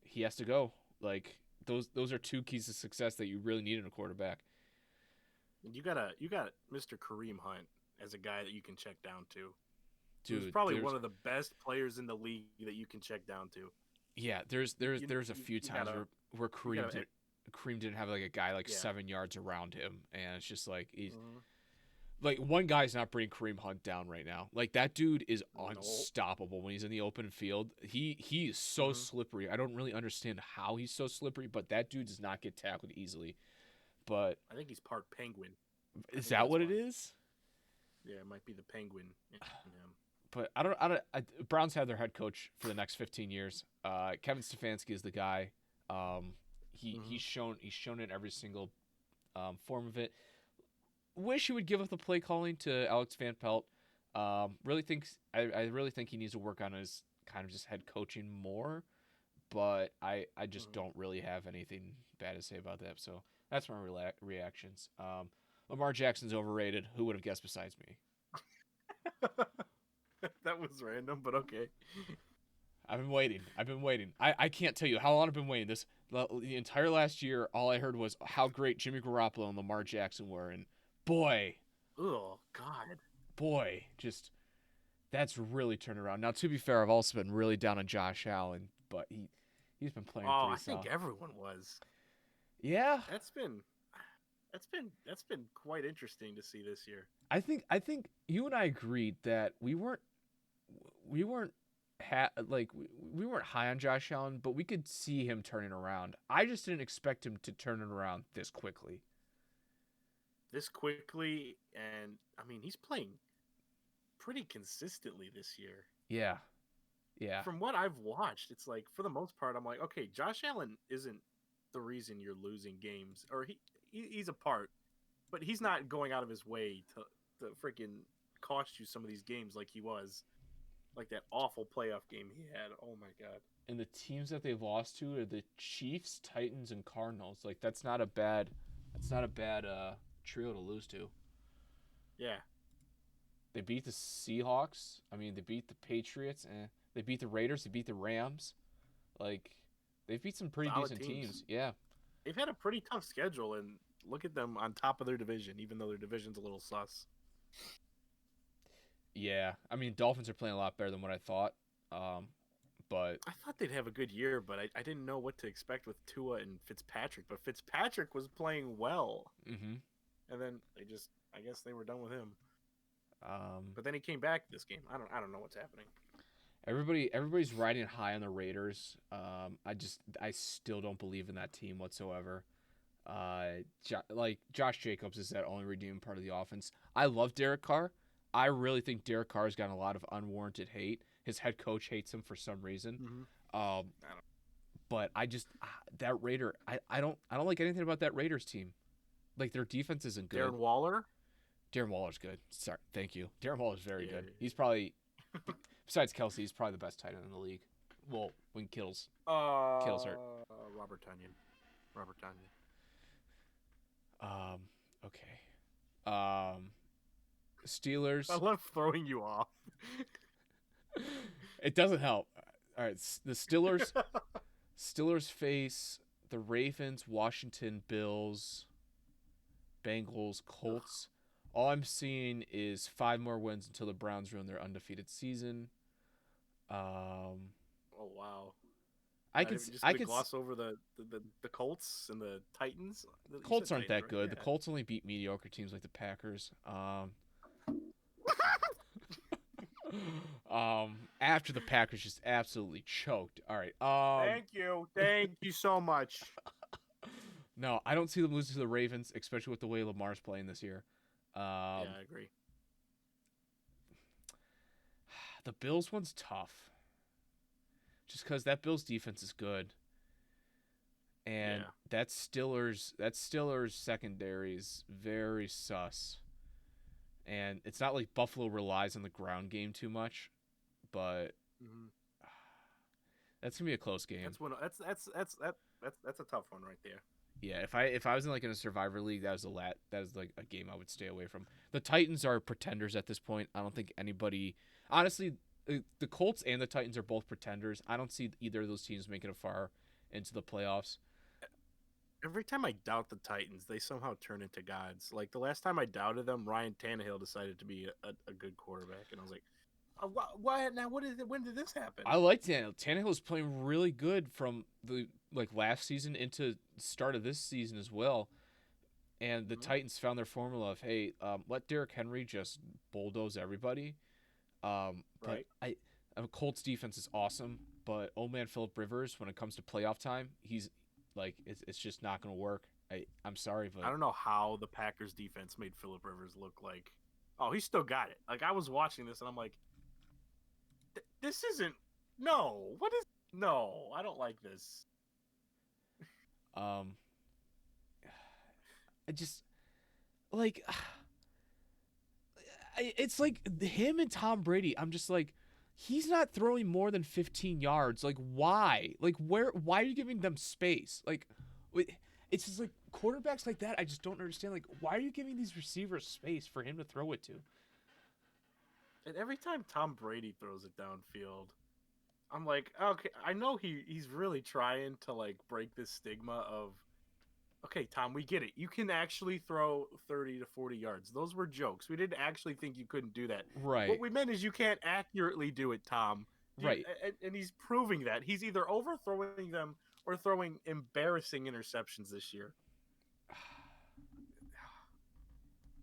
he has to go. Like those are two keys to success that you really need in a quarterback. You got Mr. Kareem Hunt as a guy that you can check down to. Who's Dude, probably one of the best players in the league that you can check down to. You there's a few you times gotta where you gotta Kareem didn't have like a guy like yeah. 7 yards around him, and it's just like he's Mhm. like one guy's not bringing Kareem Hunt down right now. Like that dude is No. unstoppable when he's in the open field. He is so Hmm. slippery. I don't really understand how he's so slippery, but that dude does not get tackled easily. But I think he's part penguin. I is think that that's what it why. is? Yeah, it might be the penguin in him. But Browns have their head coach for the next 15 years. Kevin Stefanski is the guy. Hmm. He's shown in every single form of it. Wish he would give up the play calling to Alex Van Pelt. I really think he needs to work on his kind of just head coaching more. But I just Hmm. don't really have anything bad to say about that. So that's my reactions. Lamar Jackson's overrated. Who would have guessed besides me? That was random, but okay. I've been waiting. I've been waiting. I can't tell you how long I've been waiting. The entire last year, all I heard was how great Jimmy Garoppolo and Lamar Jackson were, and boy, Oh God. just that's really turned around. Now, to be fair, I've also been really down on Josh Allen, but he's been playing Oh, pretty I think solid. everyone was. Yeah, That's been that's been quite interesting to see this year. I think you and I agreed that we weren't we weren't high on Josh Allen, but we could see him turning around. I just didn't expect him to turn it around this quickly. This quickly, and I mean he's playing pretty consistently this year. Yeah, yeah. From what I've watched, it's like for the most part, I'm like, okay, Josh Allen isn't the reason you're losing games, or he's a part, but he's not going out of his way to freaking cost you some of these games like he was, like that awful playoff game he had. Oh my god. And the teams that they've lost to are the Chiefs, Titans, and Cardinals. Like that's not a bad trio to lose to. Yeah, They beat the Seahawks. I mean, they beat the Patriots, and they beat the Raiders. They beat the Rams. Like they've beat some pretty solid decent teams. teams. Yeah, They've had a pretty tough schedule, and look at them on top of their division, even though their division's a little sus. yeah. I mean, Dolphins are playing a lot better than what I thought. Um, but I thought they'd have a good year, but I didn't know what to expect with Tua and Fitzpatrick. But Fitzpatrick was playing well, mm-hmm. and then I guess they were done with him. um, But then he came back this game. I don't know what's happening. everybody's riding high on the Raiders. I still don't believe in that team whatsoever. Like Josh Jacobs is that only redeeming part of the offense. I love Derek Carr. I really think Derek Carr's gotten a lot of unwarranted hate. His head coach hates him for some reason. Mm-hmm. Um, I don't. but I just that Raider. I don't like anything about that Raiders team. Like their defense isn't good. Darren Waller. Darren Waller's good. Sorry, thank you. Darren Waller's very Yeah. good. He's probably besides Kelsey, he's probably the best tight end in the league. Well, when Kittle's hurt. Robert Tunyon. Robert Tunyon. Okay. Um, Steelers. I love throwing you off. It doesn't help. All right, the Steelers. Steelers face the Ravens, Washington, Bills, Bengals, Ugh. Colts. All I'm seeing is 5 more wins until the Browns ruin their undefeated season. Um, Oh wow. I Not could even just I gonna could gloss over the Colts and the Titans. You said Colts aren't Titans, that right? good. The Yeah. Colts only beat mediocre teams like the Packers. After the Packers just absolutely choked. All right. Thank you so much. No, I don't see them losing to the Ravens, especially with the way Lamar's playing this year. Yeah, Um, I agree. the Bills one's tough, just because that Bills defense is good, and Yeah. that Stillers secondary is very sus. And it's not like Buffalo relies on the ground game too much, but Hmm. that's gonna be a close game. That's one. That's a tough one right there. Yeah, if I was in a survivor league, that was like a game I would stay away from. The Titans are pretenders at this point. I don't think anybody honestly the Colts and the Titans are both pretenders. I don't see either of those teams making it far into the playoffs. Every time I doubt the Titans, they somehow turn into gods. Like the last time I doubted them, Ryan Tannehill decided to be a good quarterback, and I was like, what now? What is it? When did this happen? I like Tannehill. Tannehill is playing really good from the last season into the start of this season as well. And the Hmm. Titans found their formula of hey, let Derrick Henry just bulldoze everybody. But Right. Colts defense is awesome, but old man Philip Rivers, when it comes to playoff time, he's like it's just not going to work. I'm sorry, I but don't know how the Packers defense made Philip Rivers look like. Oh, he still got it. Like I was watching this, and I'm like, this isn't. No, what is? No, I don't like this. um, I just like it's like him and Tom Brady. I'm just like, he's not throwing more than 15 yards. Like, why? Like, where? Why are you giving them space? Like, it's just like quarterbacks like that. I just don't understand. Like, why are you giving these receivers space for him to throw it to? And every time Tom Brady throws it downfield, I'm like, okay, I know he's really trying to like break this stigma of okay, Tom, we get it. You can actually throw 30 to 40 yards. Those were jokes. We didn't actually think you couldn't do that. What Right, we meant is you can't accurately do it, Tom. right. And he's proving that. He's either overthrowing them or throwing embarrassing interceptions this year.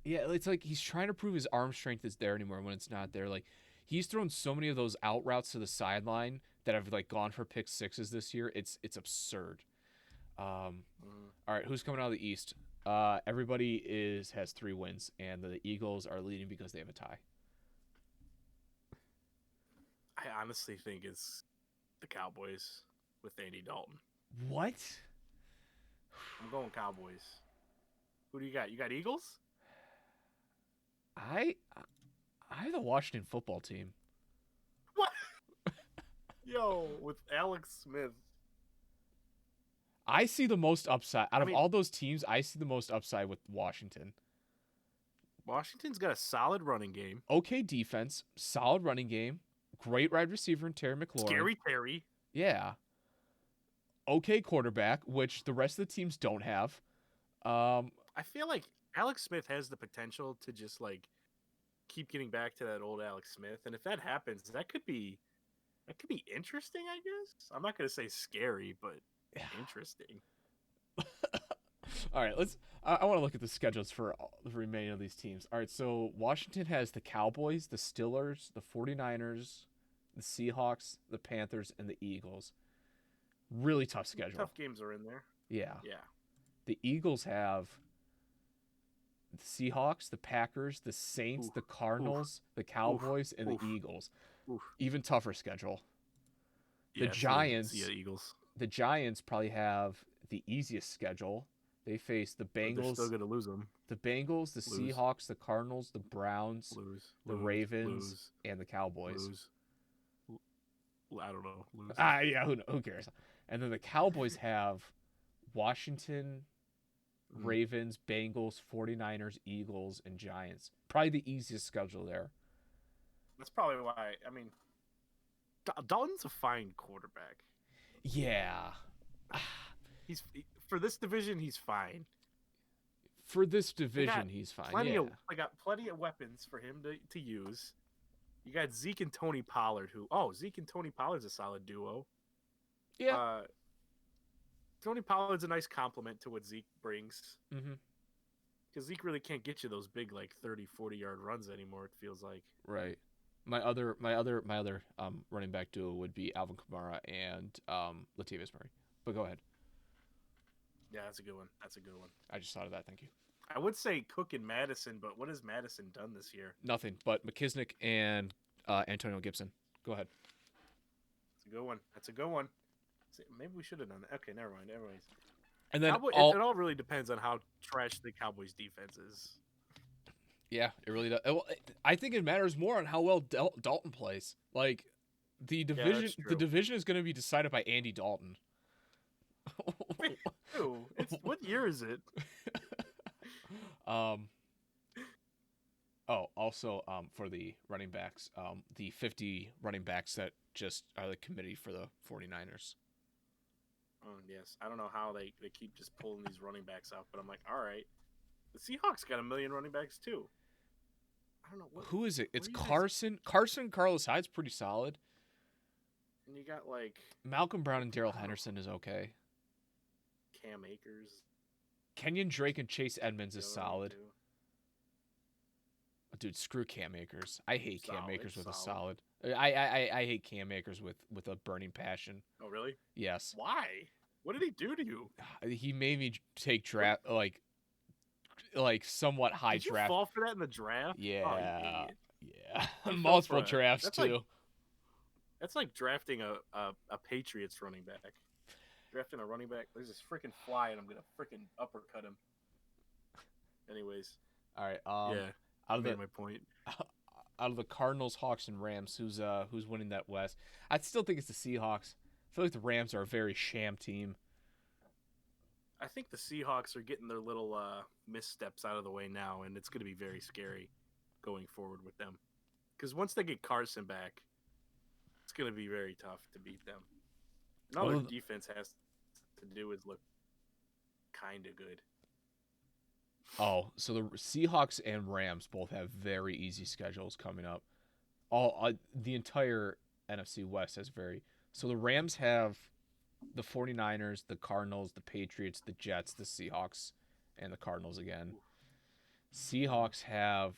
Yeah, it's like he's trying to prove his arm strength is there anymore when it's not there. Like, he's thrown so many of those out routes to the sideline that have like gone for pick sixes this year. It's absurd. Mm. All right, who's coming out of the East? Everybody has 3 wins, and the Eagles are leading because they have a tie. I honestly think it's the Cowboys with Andy Dalton. What? I'm going Cowboys. Who do you got? You got Eagles? I I have the Washington football team. What? Yo, with Alex Smith. I see the most upside out I of mean, all those teams. I see the most upside with Washington. Washington's got a solid running game. Okay defense, solid running game, great wide receiver in Terry McLaurin. Scary Terry. Yeah. Okay quarterback, which the rest of the teams don't have. Um, I feel like Alex Smith has the potential to just like keep getting back to that old Alex Smith, and if that happens, that could be interesting. I guess I'm not gonna say scary, but interesting. all right, let's. I want to look at the schedules for the remaining of these teams. All right, so Washington has the Cowboys, the Steelers, the 49ers, the Seahawks, the Panthers, and the Eagles. Really tough schedule. Tough games are in there. Yeah. Yeah. The Eagles have the Seahawks, the Packers, the Saints, Oof. the Oof. Cardinals, the Oof. Cowboys, and the Oof. Eagles. Oof. Even tougher schedule. The Yeah. See ya, Giants, Eagles. the Giants probably have the easiest schedule. They face But they're still gonna lose them. the Bengals, the Lose. Seahawks, the Cardinals, the Browns, Lose. the Lose. Ravens, Lose. and the Cowboys. Lose. I don't know. Lose. Yeah, who cares? And then the Cowboys have Washington, Mm. Ravens, Bengals, 49ers, Eagles, and Giants. Probably the easiest schedule there. That's probably why. I mean, Dalton's a fine quarterback. Yeah. For this division, he's fine. For this division, he's fine. Yeah. I got plenty of weapons for him to use. You got Zeke and Tony Pollard, Zeke and Tony Pollard's a solid duo. Yeah. Tony Pollard's a nice compliment to what Zeke brings. Mm-hmm. Because Zeke really can't get you those big, like 30, 40-yard runs anymore. It feels like. Right. My other running back duo would be Alvin Kamara and Latavius Murray. But go ahead. Yeah, that's a good one. I just thought of that. Thank you. I would say Cook and Madison, but what has Madison done this year? Nothing but McKisnick and Antonio Gibson. Go ahead. That's a good one. Maybe we should have done that. Okay, never mind. And then it all really depends on how trash the Cowboys' defense is. Yeah, it really does. I think it matters more on how well Dalton plays. Like the division is going to be decided by Andy Dalton. Ew, what year is it? Also, for the running backs, the 50 running backs that just are the committee for the 49ers. Oh, yes. I don't know how they keep just pulling these running backs out, but I'm like, all right. The Seahawks got a million running backs, too. I don't know. Who is it? It's Carson. Carson Carlos Hyde's pretty solid. And you got, like... Malcolm Brown and Darrell Henderson is okay. Cam Akers. Kenyon Drake and Chase Edmonds is solid. Dude, screw Cam Akers. I hate Cam Akers with a solid. I hate Cam Akers with a burning passion. Oh, really? Yes. Why? What did he do to you? He made me take draft like somewhat high did you draft. fall for that in the draft? Yeah. Yeah. Multiple drafts too. That's like drafting a Patriots running back. Drafting a running back. There's this freaking fly, and I'm gonna freaking uppercut him. Anyways. All right. Yeah. I made my point. Out of the Cardinals, Hawks, and Rams, who's winning that West? I still think it's the Seahawks. I feel like the Rams are a very sham team. I think the Seahawks are getting their little missteps out of the way now, and it's going to be very scary going forward with them. Because once they get Carson back, it's going to be very tough to beat them. And all their defense has to do is look kind of good. Oh, so the Seahawks and Rams both have very easy schedules coming up. The entire NFC West has very... So the Rams have the 49ers, the Cardinals, the Patriots, the Jets, the Seahawks, and the Cardinals again. Seahawks have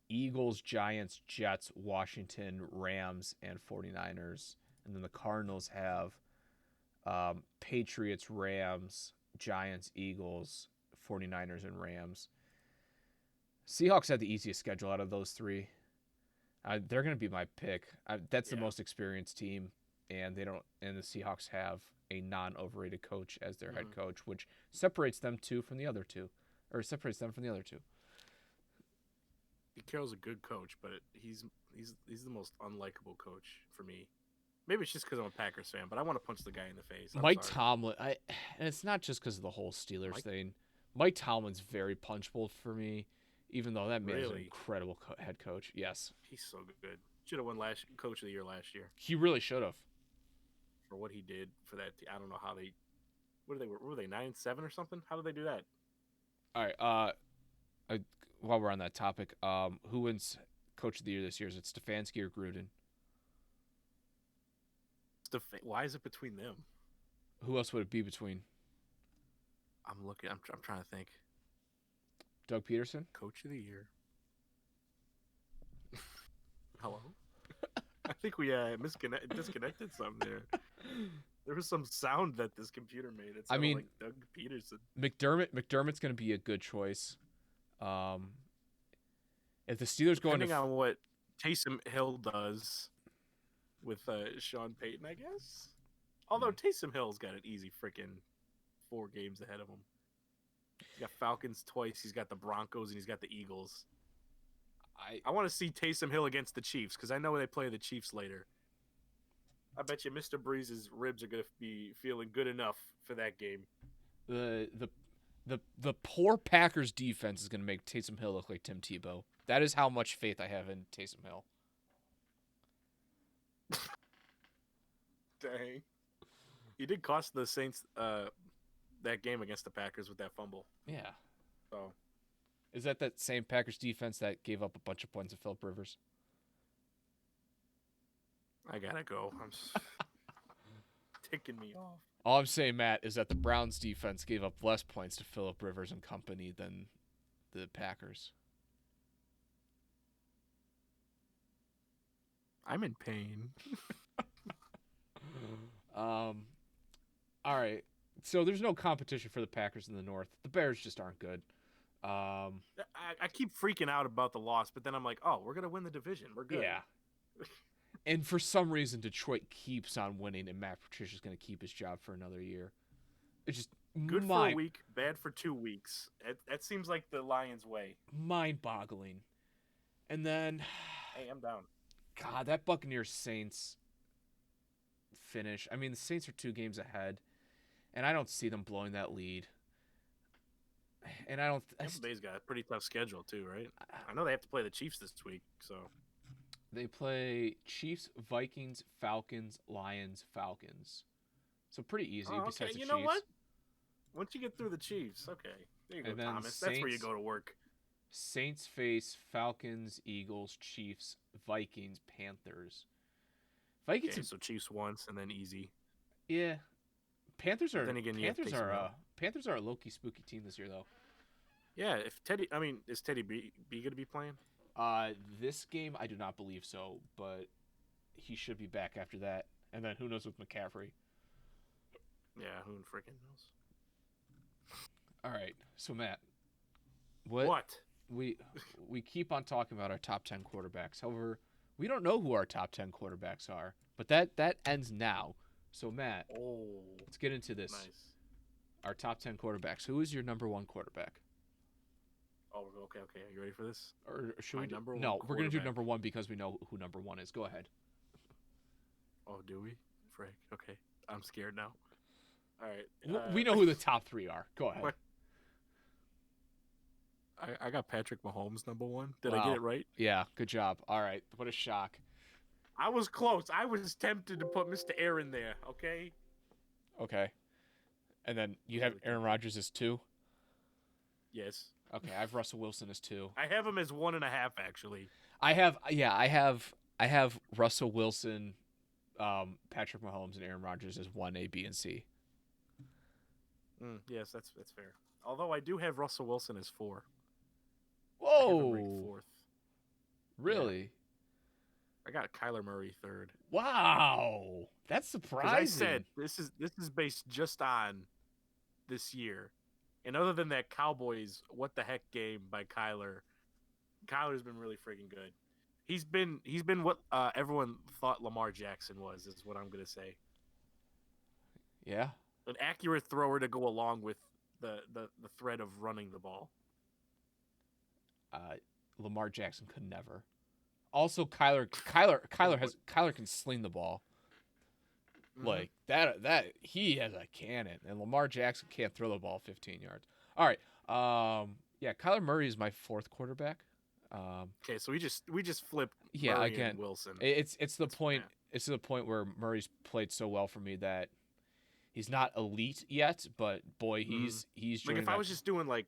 Eagles, Giants, Jets, Washington, Rams, and 49ers. And then the Cardinals have Patriots, Rams, Giants, Eagles, 49ers, and Rams. Seahawks had the easiest schedule out of those three. They're going to be my pick. That's the most experienced team, and the Seahawks have a non-overrated coach as their head coach, which separates them from the other two. Pete Carroll's a good coach, but he's the most unlikable coach for me. Maybe it's just because I'm a Packers fan, but I want to punch the guy in the face. Mike Tomlin, and it's not just because of the whole Steelers thing. Mike Tomlin's very punchable for me, even though that man is an incredible head coach. Yes. He's so good. Should have won Coach of the Year last year. He really should have. For what he did for that. I don't know how they... Were they 9-7 or something? How did they do that? All right. While we're on that topic, who wins Coach of the Year this year? Is it Stefanski or Gruden? Why is it between them? Who else would it be between? I'm looking. I'm trying to think. Doug Peterson? Coach of the Year. Hello? I think we disconnected something there. There was some sound that this computer made. It sounded like Doug Peterson. McDermott's going to be a good choice. If the Steelers go depending on what Taysom Hill does with Sean Payton, I guess. Although Taysom Hill's got an easy freaking 4 games ahead of him. He's got Falcons twice. He's got the Broncos, and he's got the Eagles. I want to see Taysom Hill against the Chiefs because I know they play the Chiefs later. I bet you Mr. Breeze's ribs are going to be feeling good enough for that game. The poor Packers defense is going to make Taysom Hill look like Tim Tebow. That is how much faith I have in Taysom Hill. Dang. He did cost the Saints that game against the Packers with that fumble. Yeah. So Is that same Packers defense that gave up a bunch of points to Philip Rivers? I gotta go. I'm ticking me off. All I'm saying, Matt, is that the Browns defense gave up less points to Philip Rivers and company than the Packers. I'm in pain. All right. So there's no competition for the Packers in the North. The Bears just aren't good. I keep freaking out about the loss, but then I'm like, oh, we're gonna win the division. We're good. Yeah. And for some reason, Detroit keeps on winning, and Matt Patricia's going to keep his job for another year. It's just good for a week, bad for 2 weeks. That seems like the Lions' way. Mind-boggling. And then, hey, I'm down. God, that Buccaneers Saints finish. I mean, the Saints are 2 games ahead, and I don't see them blowing that lead. And I don't. Tampa Bay's got a pretty tough schedule too, right? I know they have to play the Chiefs this week, so. They play Chiefs, Vikings, Falcons, Lions, Falcons. So pretty easy. Oh, okay. Besides the you Chiefs. know what? Once you get through the Chiefs, okay. There you go, Thomas. That's where you go to work. Saints face Falcons, Eagles, Chiefs, Vikings, Panthers. Vikings. Okay, so Chiefs once and then easy. Yeah. Panthers are. Then again, Panthers are a low-key spooky team this year, though. Yeah, is Teddy B going to be playing? This game I do not believe so, but he should be back after that. And then who knows with McCaffrey? Yeah, who freaking knows? All right, so Matt, what? We keep on talking about our top 10 quarterbacks. However, we don't know who our top 10 quarterbacks are. But that ends now. So Matt, let's get into this. Nice. Our top 10 quarterbacks. Who is your number 1 quarterback? Oh, okay. Are you ready for this? Or should we? Number one. No, we're gonna do number 1 because we know who number 1 is. Go ahead. Oh, do we? Frank. Okay, I'm scared now. All right. We know who the top 3 are. Go ahead. What? I got Patrick Mahomes number 1. Did I get it right? Yeah. Good job. All right. What a shock. I was close. I was tempted to put Mr. Aaron there. Okay. Okay. And then you have Aaron Rodgers as 2. Yes. Okay, I have Russell Wilson as 2. I have him as 1.5 actually. I have Russell Wilson, Patrick Mahomes, and Aaron Rodgers as 1, A, B, and C. Yes, that's fair. Although I do have Russell Wilson as 4. Whoa! I have him 4th. Really? Yeah. I got Kyler Murray 3rd. Wow, that's surprising. I said this is based just on this year. And other than that Cowboys what the heck game by Kyler's been really freaking good. He's been what everyone thought Lamar Jackson was, is what I'm going to say. Yeah. An accurate thrower to go along with the threat of running the ball. Lamar Jackson could never. Also, Kyler can sling the ball. Like that he has a cannon, and Lamar Jackson can't throw the ball 15 yards. All right, yeah, Kyler Murray is my 4th quarterback. Okay, so we just flipped. Yeah, Murray again, and Wilson. It's the point. It's to the point where Murray's played so well for me that he's not elite yet, but boy, he's like if I was just doing like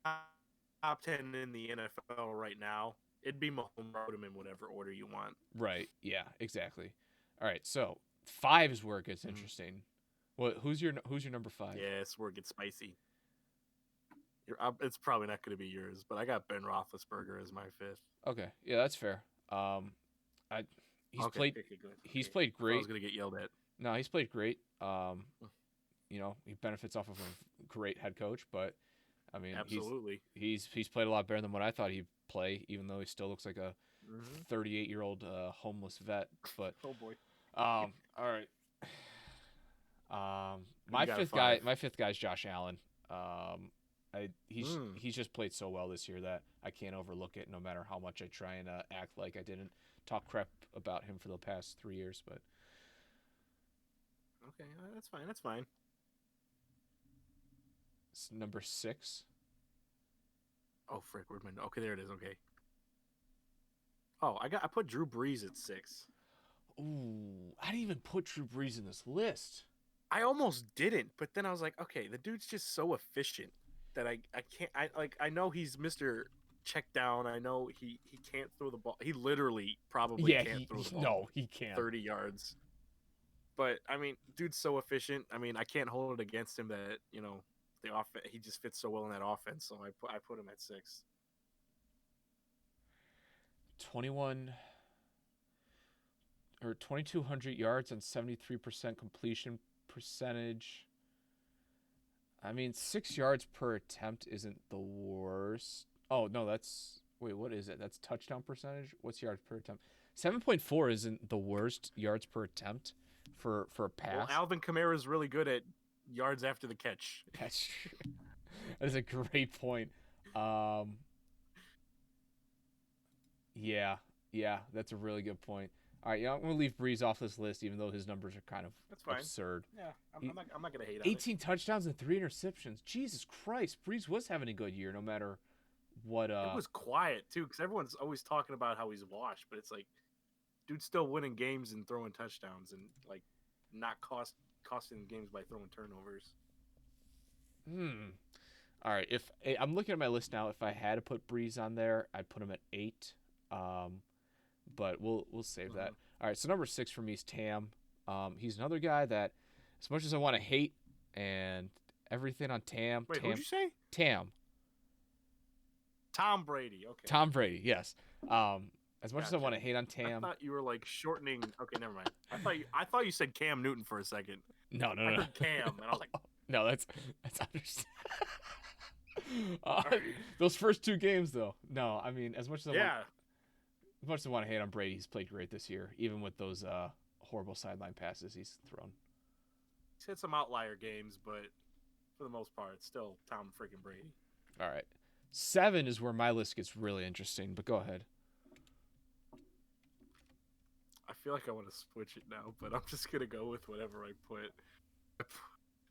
top 10 in the NFL right now, it'd be Mahomes, put him in whatever order you want. Right. Yeah. Exactly. All right. So 5 is where it gets interesting. Who's your number 5? Yeah, it's where it gets spicy. It's probably not going to be yours, but I got Ben Roethlisberger as my 5th. Okay. Yeah, that's fair. He's played great. I was going to get yelled at. No, he's played great. You know, he benefits off of a great head coach, but I mean, absolutely, he's played a lot better than what I thought he'd play, even though he still looks like a 38-year-old homeless vet. But oh boy. All right. My fifth guy is Josh Allen. He's just played so well this year that I can't overlook it, no matter how much I try and act like I didn't talk crap about him for the past 3 years. But okay, that's fine. That's fine. It's number 6. Oh frick, where'd my okay? There it is. Okay. Oh, I put Drew Brees at 6. Ooh, I didn't even put Drew Brees in this list. I almost didn't, but then I was like, okay, the dude's just so efficient that I can't. I know he's Mister Check Down. I know he can't throw the ball. He literally probably Yeah, can't throw the ball no, he can't. 30 yards. But I mean, dude's so efficient. I mean, I can't hold it against him that the offense. He just fits so well in that offense. So I put him at 6. 21 or 2,200 yards and 73% completion percentage. I mean, 6 yards per attempt isn't the worst. Oh no, that's wait, what is it? That's touchdown percentage. What's yards per attempt? 7.4 isn't the worst yards per attempt for a Well, pass. Alvin Kamara is really good at yards after the catch. That's that is a great point. Um, yeah, yeah, that's a really good point. All right, yeah, I'm gonna leave Breeze off this list, even though his numbers are kind of That's fine. absurd. Yeah, I'm not gonna hate on it. 18 touchdowns and 3 interceptions. Jesus Christ, Breeze was having a good year, no matter what. It was quiet too, because everyone's always talking about how he's washed, but it's like, dude's still winning games and throwing touchdowns and like not costing games by throwing turnovers. All right, if I'm looking at my list now, if I had to put Breeze on there, I'd put him at 8. But we'll save that. All right, so number 6 for me is Tam. He's another guy that, as much as I want to hate and everything on Tam. Wait, who'd you say? Tam. Tom Brady. Okay. Tom Brady. Yes. As much as I want to hate on Tam. I thought you were like shortening. Okay, never mind. I thought you said Cam Newton for a second. No. I heard Cam, and I was like, no, that's understand. Those first 2 games, though. No, I mean, as much as I want to hate on Brady, he's played great this year, even with those horrible sideline passes he's thrown. He's hit some outlier games, but for the most part, it's still Tom freaking Brady. All right. 7 is where my list gets really interesting, but go ahead. I feel like I want to switch it now, but I'm just gonna go with whatever I put.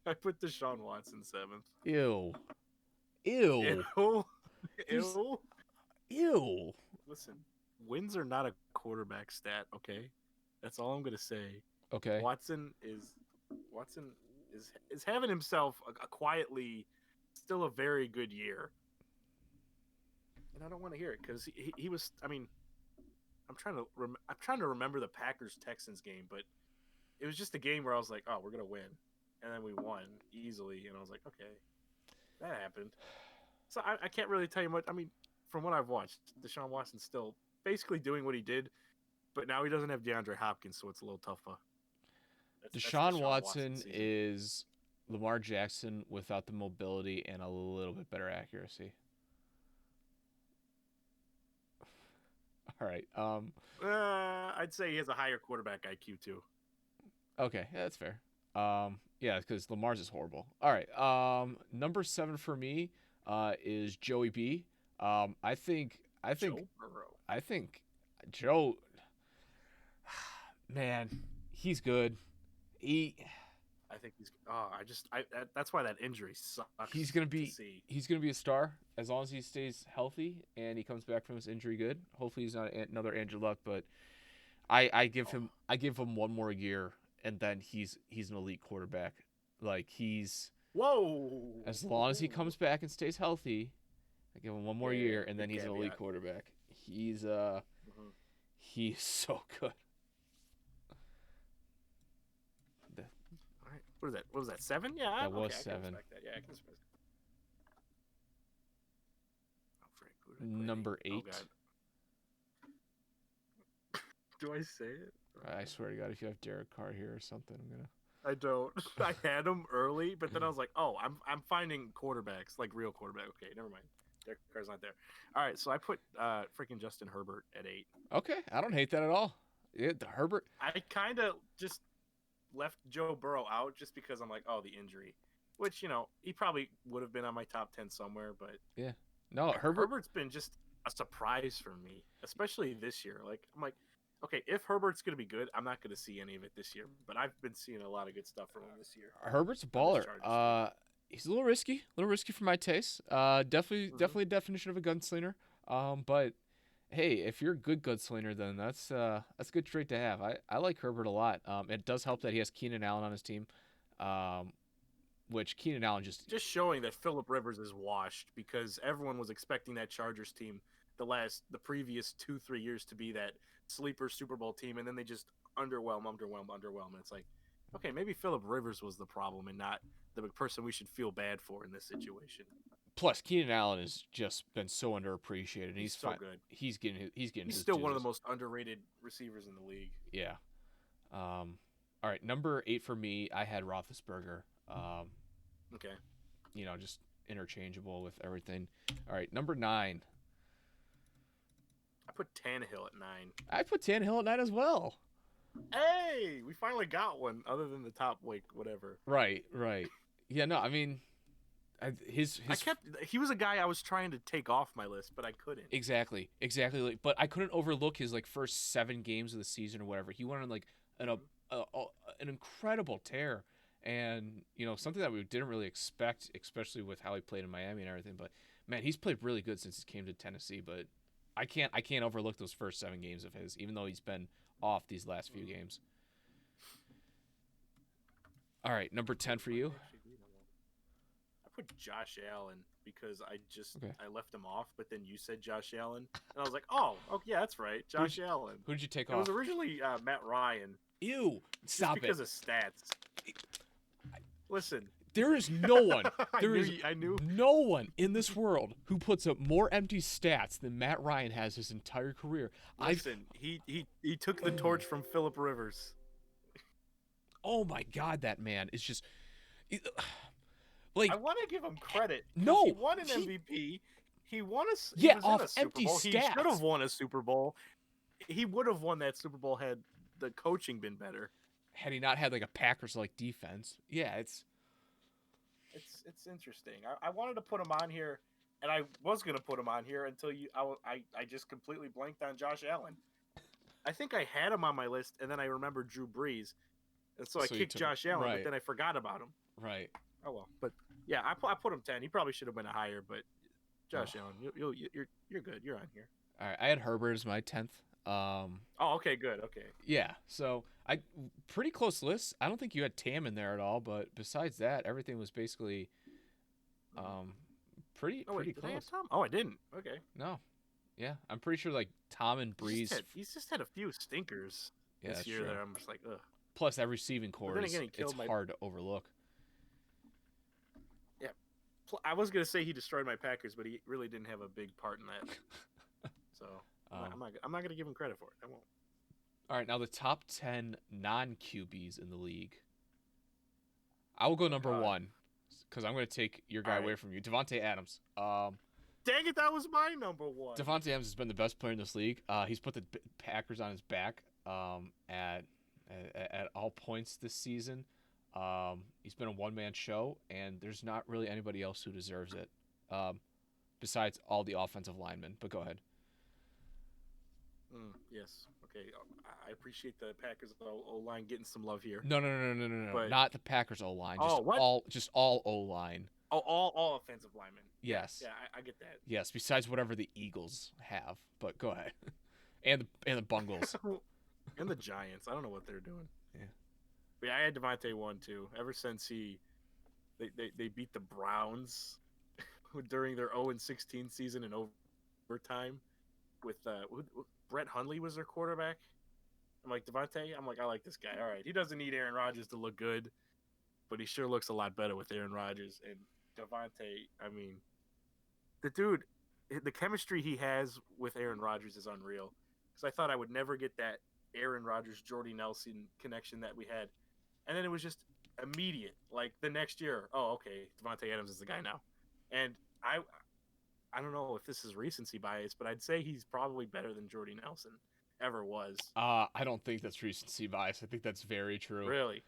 I put Deshaun Watson 7th. Ew. Listen, wins are not a quarterback stat. Okay, that's all I'm gonna say. Okay. Watson is having himself a quietly still a very good year, and I don't want to hear it because he was. I mean, I'm trying to remember the Packers Texans game, but it was just a game where I was like, oh, we're gonna win, and then we won easily, and I was like, okay, that happened. So I can't really tell you much. I mean, from what I've watched, Deshaun Watson's still basically doing what he did, but now he doesn't have DeAndre Hopkins, so it's a little tougher. Deshaun Watson is Lamar Jackson without the mobility and a little bit better accuracy. All right. I'd say he has a higher quarterback IQ too. Okay, yeah, that's fair. Yeah, because Lamar's is horrible. All right. Number 7 for me is Joey B. I think Joe Burrow. I think Joe. Man, he's good. I think he's. Oh, that's why that injury sucks. He's gonna be a star as long as he stays healthy and he comes back from his injury good. Hopefully he's not another Andrew Luck, but I give him one more year and then he's an elite quarterback. Like as long as he comes back and stays healthy, I give him one more year and then he's an elite quarterback. He's so good. What is that? What was that? 7? Yeah, that was 7. Yeah, I can respect that. Number 8. Oh, God. Do I say it? I swear to God, if you have Derek Carr here or something, I'm gonna. I don't. I had him early, but then I was like, oh, I'm finding quarterbacks, like real quarterback. Okay, never mind. Derek Carr's not there. All right, so I put freaking Justin Herbert at 8. Okay, I don't hate that at all. The Herbert. I kind of just left Joe Burrow out just because I'm like, oh, the injury, which he probably would have been on my top 10 somewhere, but yeah, no, Herbert's been just a surprise for me, especially this year. Like I'm like, okay, if Herbert's gonna be good, I'm not gonna see any of it this year, but I've been seeing a lot of good stuff from him this year. Herbert's a baller. He's a little risky for my taste. Definitely a definition of a gunslinger. But hey, if you're a good gunslinger, then that's a good trait to have. I like Herbert a lot. It does help that he has Keenan Allen on his team. which Keenan Allen just showing that Phillip Rivers is washed because everyone was expecting that Chargers team the previous 2-3 years to be that sleeper Super Bowl team, and then they just underwhelm. And it's like, okay, maybe Phillip Rivers was the problem and not the person we should feel bad for in this situation. plus Keenan Allen has just been so underappreciated. And He's so good. He's getting his still one of dues. the most underrated receivers in the league. Yeah. All right, number 8 for me, I had Roethlisberger. Okay. Just interchangeable with everything. All right, number 9. I put Tannehill at 9. I put Tannehill at 9 as well. Hey, we finally got one other than the top, whatever. Right. Yeah, no, I mean, he was a guy I was trying to take off my list, but I couldn't. Exactly. But I couldn't overlook his first 7 games of the season or whatever. He went on an incredible tear, and something that we didn't really expect, especially with how he played in Miami and everything. But man, he's played really good since he came to Tennessee. But I can't overlook those first 7 games of his, even though he's been off these last few games. All right, number 10 for you. I put Josh Allen because I left him off, but then you said Josh Allen, and I was like, oh yeah, that's right, Josh Allen. Who did you take off? It was originally Matt Ryan. Ew! Stop because of stats. Listen, there is no one. I knew no one in this world who puts up more empty stats than Matt Ryan has his entire career. Listen, he took the torch from Phillip Rivers. Oh my God, that man is just I want to give him credit. No, he won an MVP. He won off empty stats. He should have won a Super Bowl. He would have won that Super Bowl had the coaching been better. Had he not had a Packers defense. Yeah, it's interesting. I wanted to put him on here, and I was going to put him on here until I just completely blanked on Josh Allen. I think I had him on my list, and then I remembered Drew Brees, and so I kicked Josh Allen, but then I forgot about him. Right. Oh well, but yeah, I put him 10. He probably should have been a higher, but Josh Allen, you're good. You're on here. All right, I had Herbert as my 10th. Okay, good. Okay. Yeah, so pretty close list. I don't think you had Tam in there at all, but besides that, everything was basically pretty close. Did I have Tom? Oh, I didn't. Okay. No. Yeah, I'm pretty sure Tom and Breeze. He's just had a few stinkers this year that I'm just like, ugh. Plus, that receiving core it's hard to overlook. Yeah, I was gonna say he destroyed my Packers, but he really didn't have a big part in that. So I'm not gonna give him credit for it. I won't. All right, now the top 10 non-QBs in the league. I will go number 1 because I'm going to take your guy away from you, Davante Adams. Dang it, that was my number 1. Davante Adams has been the best player in this league. He's put the Packers on his back at all points this season. He's been a one-man show, and there's not really anybody else who deserves it besides all the offensive linemen. But go ahead. Yes. Okay. I appreciate the Packers O-line getting some love here. No. But... Not the Packers O-line. Just all O-line. Oh, all offensive linemen. Yes. Yeah, I get that. Yes, besides whatever the Eagles have. But go ahead. and the Bungles. And the Giants. I don't know what they're doing. Yeah. But yeah, I had Davante 1 too. Ever since they beat the Browns during their 0-16 season in overtime with Brett Hundley was their quarterback. I'm like, Davante, I like this guy. All right. He doesn't need Aaron Rodgers to look good, but he sure looks a lot better with Aaron Rodgers. And Davante, the dude, the chemistry he has with Aaron Rodgers is unreal. Because I thought I would never get that Aaron Rodgers, Jordy Nelson connection that we had. And then it was just immediate. Like the next year, okay, Davante Adams is the guy now. And I don't know if this is recency bias, but I'd say he's probably better than Jordy Nelson ever was. I don't think that's recency bias. I think that's very true. Really?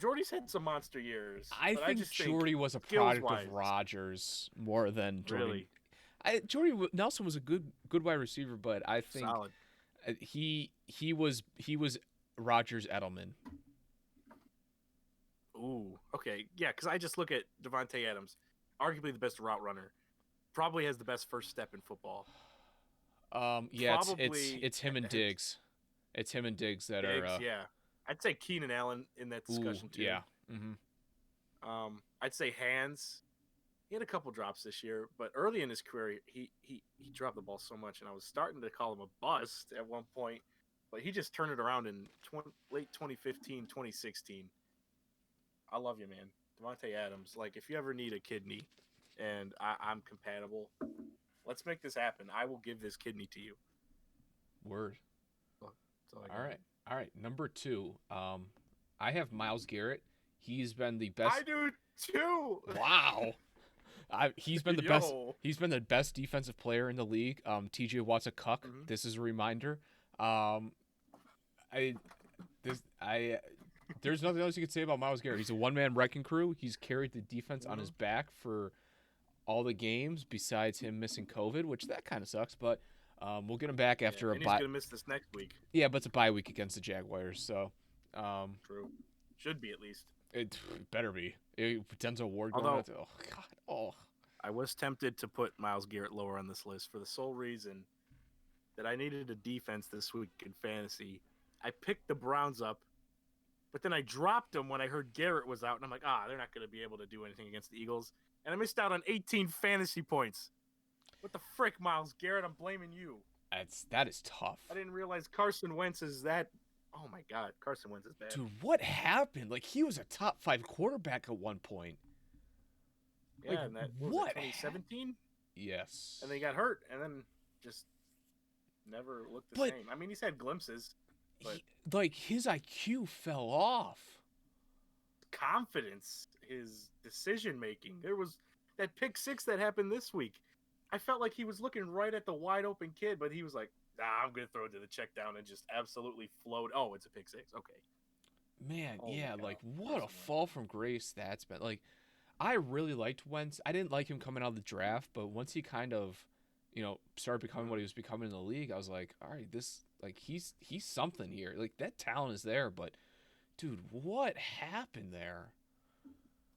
Jordy's had some monster years. I think Jordy was a product of Rodgers more than Jordy. Really? Jordy Nelson was a good wide receiver, but I think solid. He was Rodgers Edelman. Ooh, okay. Yeah, because I just look at Davante Adams, arguably the best route runner. Probably has the best first step in football. Yeah, it's him and Diggs. It's him and Diggs that are. Yeah, I'd say Keenan Allen in that discussion too. Yeah. Mm-hmm. I'd say hands. He had a couple drops this year, but early in his career, he dropped the ball so much, and I was starting to call him a bust at one point. But he just turned it around in late 2015, 2016. I love you, man. Devontae Adams. Like, if you ever need a kidney and I'm compatible, let's make this happen. I will give this kidney to you. Word. That's all I All got. right. All right. Number 2. I have Myles Garrett. He's been the best. I do too. Wow. He's been the best. He's been the best defensive player in the league. TJ Watt's a cuck. Mhm. This is a reminder. There's nothing else you could say about Myles Garrett. He's a one-man wrecking crew. He's carried the defense on his back for all the games besides him missing COVID, which that kind of sucks. But we'll get him back after and a bye. he's gonna miss this next week. Yeah, but it's a bye week against the Jaguars, so True. Should be at least. it better be. Denzel Ward going Although- out to, oh god, oh. I was tempted to put Myles Garrett lower on this list for the sole reason that I needed a defense this week in fantasy. I picked the Browns up, but then I dropped them when I heard Garrett was out, and I'm like, they're not going to be able to do anything against the Eagles. And I missed out on 18 fantasy points. What the frick, Myles Garrett? I'm blaming you. That is tough. I didn't realize Carson Wentz is that. Oh my God, Carson Wentz is bad. Dude, what happened? Like, he was a top 5 quarterback at one point. Yeah, like, and that was what? 2017, Yes. and then he got hurt, and then just never looked the same. I mean, he's had glimpses. But like, his IQ fell off. Confidence, his decision making. There was that pick 6 that happened this week. I felt like he was looking right at the wide open kid, but he was like, I'm going to throw it to the check down and just absolutely float. Oh, it's a pick 6. Okay. Man, Holy yeah, cow. like, what a fall from grace that's been. Like, I really liked Wentz. I didn't like him coming out of the draft, but once he kind of, started becoming what he was becoming in the league, I was like, all right, this, like, he's something here. Like, that talent is there, but, dude, what happened there?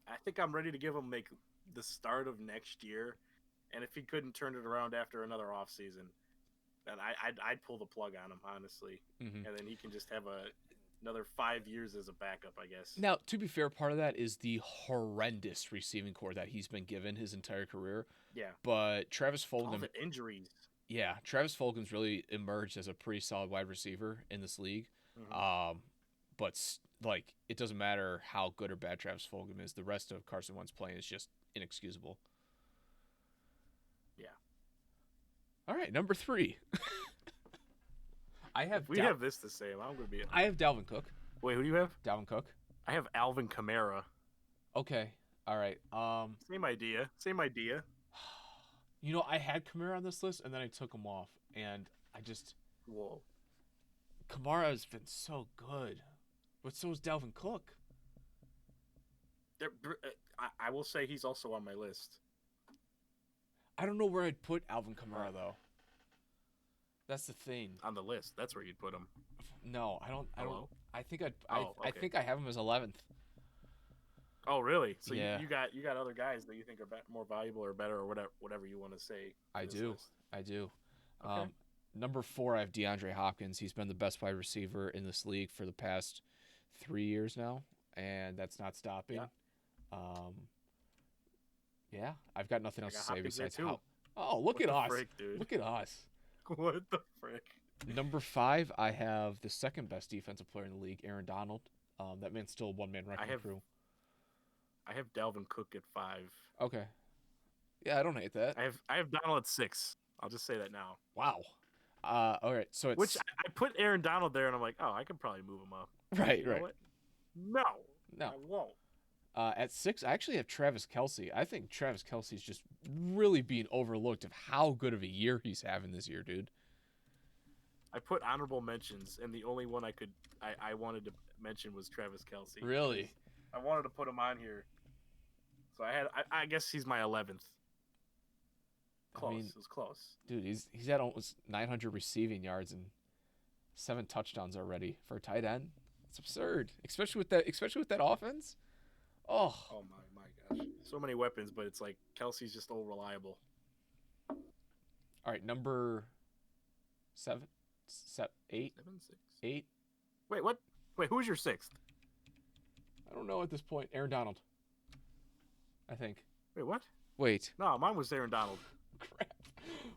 I think I'm ready to give him like the start of next year, and if he couldn't turn it around after another offseason, then I'd pull the plug on him, honestly, Mm-hmm. and then he can just have another 5 years as a backup, I guess. Now, to be fair, part of that is the horrendous receiving core that he's been given his entire career. Yeah. But Travis All Fulgham, the injuries. yeah, Travis Fulgham's really emerged as a pretty solid wide receiver in this league. Mhm. But like, it doesn't matter how good or bad Travis Fulgham is. The rest of Carson Wentz playing is just inexcusable. Yeah. All right, number 3. I have If we have this the same, I'm going to be. I have Dalvin Cook. Wait, who do you have? Dalvin Cook. I have Alvin Kamara. Okay. All right. Same idea. Same idea. I had Kamara on this list, and then I took him off, and I just Whoa. Kamara has been so good, but so is Dalvin Cook. I will say he's also on my list. I don't know where I'd put Alvin Kamara though. That's the thing. On the list, that's where you'd put him. No, I don't. Hello? I think I okay. think I have him as 11th. Oh, really? So Yeah. you got other guys that you think are more valuable or better or whatever you want to say. for I this do. list. I do. Okay. Number 4, I have DeAndre Hopkins. He's been the best wide receiver in this league for the past 3 years now, and that's not stopping. Yeah. Yeah, I've got nothing else got to say Hopkins there besides too. how. Oh, look What at the us! frick, dude? Look at us. What the frick? Number 5, I have the second best defensive player in the league, Aaron Donald. That man's still a one-man wrecking crew. I have Dalvin Cook at 5. Okay. Yeah, I don't hate that. I have Donald at 6. I'll just say that now. Wow. All right. So it's Which I put Aaron Donald there, and I'm like, I could probably move him up. right, You know right. what? No, No. I won't. At 6, I actually have Travis Kelce. I think Travis Kelce's just really being overlooked of how good of a year he's having this year, dude. I put honorable mentions, and the only one I wanted to mention was Travis Kelce. Really? I wanted to put him on here, so I guess he's my 11th. Close. I mean, It was close. dude, he's had almost 900 receiving yards and 7 touchdowns already for a tight end. It's absurd, especially with that offense. Oh, Oh my gosh, so many weapons, but it's like Kelsey's just all reliable. all right, number 7, 8, 7, 6. 8. Wait, what? Wait, who's your 6th? I don't know at this point. Aaron Donald. I think. Wait, what? Wait. No, mine was Aaron Donald. Crap.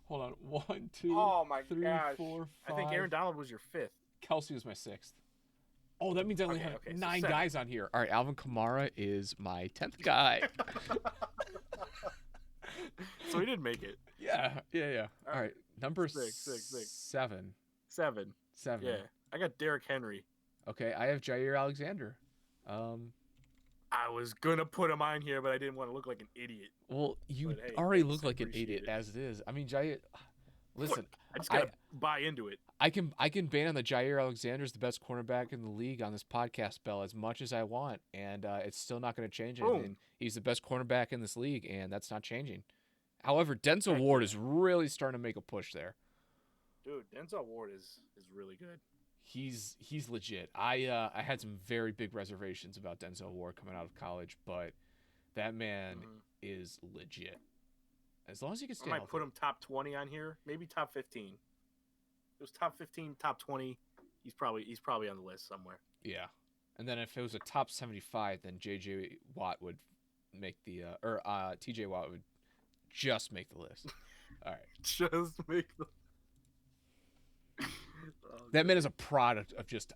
Hold on. 1, 2, Oh my 3, gosh. 4, I think 5. Aaron Donald was your 5th. Kelsey was my 6th. Oh, that means I only have Okay, 9 so guys on here. All right, Alvin Kamara is my 10th guy. So he didn't make it. Yeah. All right, number Six. 7. 7. 7. Yeah. I got Derrick Henry. Okay, I have Jair Alexander. I was going to put him on here, but I didn't want to look like an idiot. Well, you But, hey, already thanks, look like an appreciate idiot it. as it is. I mean, Jair. Listen, I just got to buy into it. I can ban on the Jair Alexander's the best cornerback in the league on this podcast, Bell, as much as I want, and it's still not going to change anything. Boom. He's the best cornerback in this league, and that's not changing. However, Denzel Heck Ward yeah. is really starting to make a push there. Dude, Denzel Ward is really good. He's legit. I had some very big reservations about Denzel Ward coming out of college, but that man is legit. As long as he can stay I might healthy. put him top 20 on here, maybe top 15. It was top 15, top 20. He's probably on the list somewhere. Yeah. And then if it was a top 75, then JJ Watt would make the TJ Watt would just make the list. All right. Just make the That man is a product of just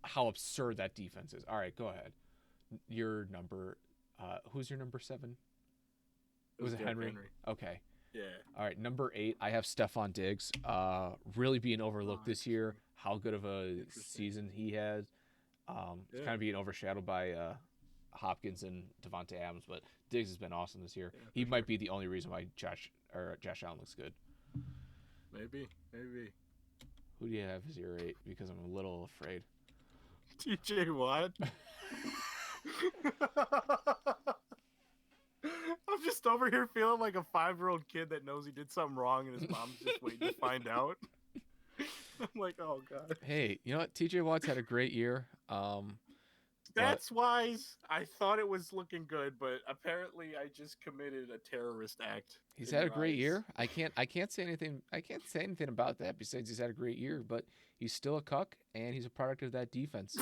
how absurd that defense is. All right, go ahead. Your number who's your number 7? Was it Henry? Okay. Yeah. All right, number 8, I have Stephon Diggs. Really being overlooked this year. How good of a season he has. Kind of being overshadowed by Hopkins and Devontae Adams, but Diggs has been awesome this year. He might be the only reason why Josh Allen looks good. Maybe. Who do you have as your 8? Because I'm a little afraid. TJ Watt. I'm just over here feeling like a 5-year-old kid that knows he did something wrong and his mom's just waiting to find out. I'm like, oh god. Hey, you know what? TJ Watt's had a great year. That's wise. I thought it was looking good, but apparently I just committed a terrorist act. He's had a great year. I can't say anything. I can't say anything about that besides he's had a great year. But he's still a cuck, and he's a product of that defense.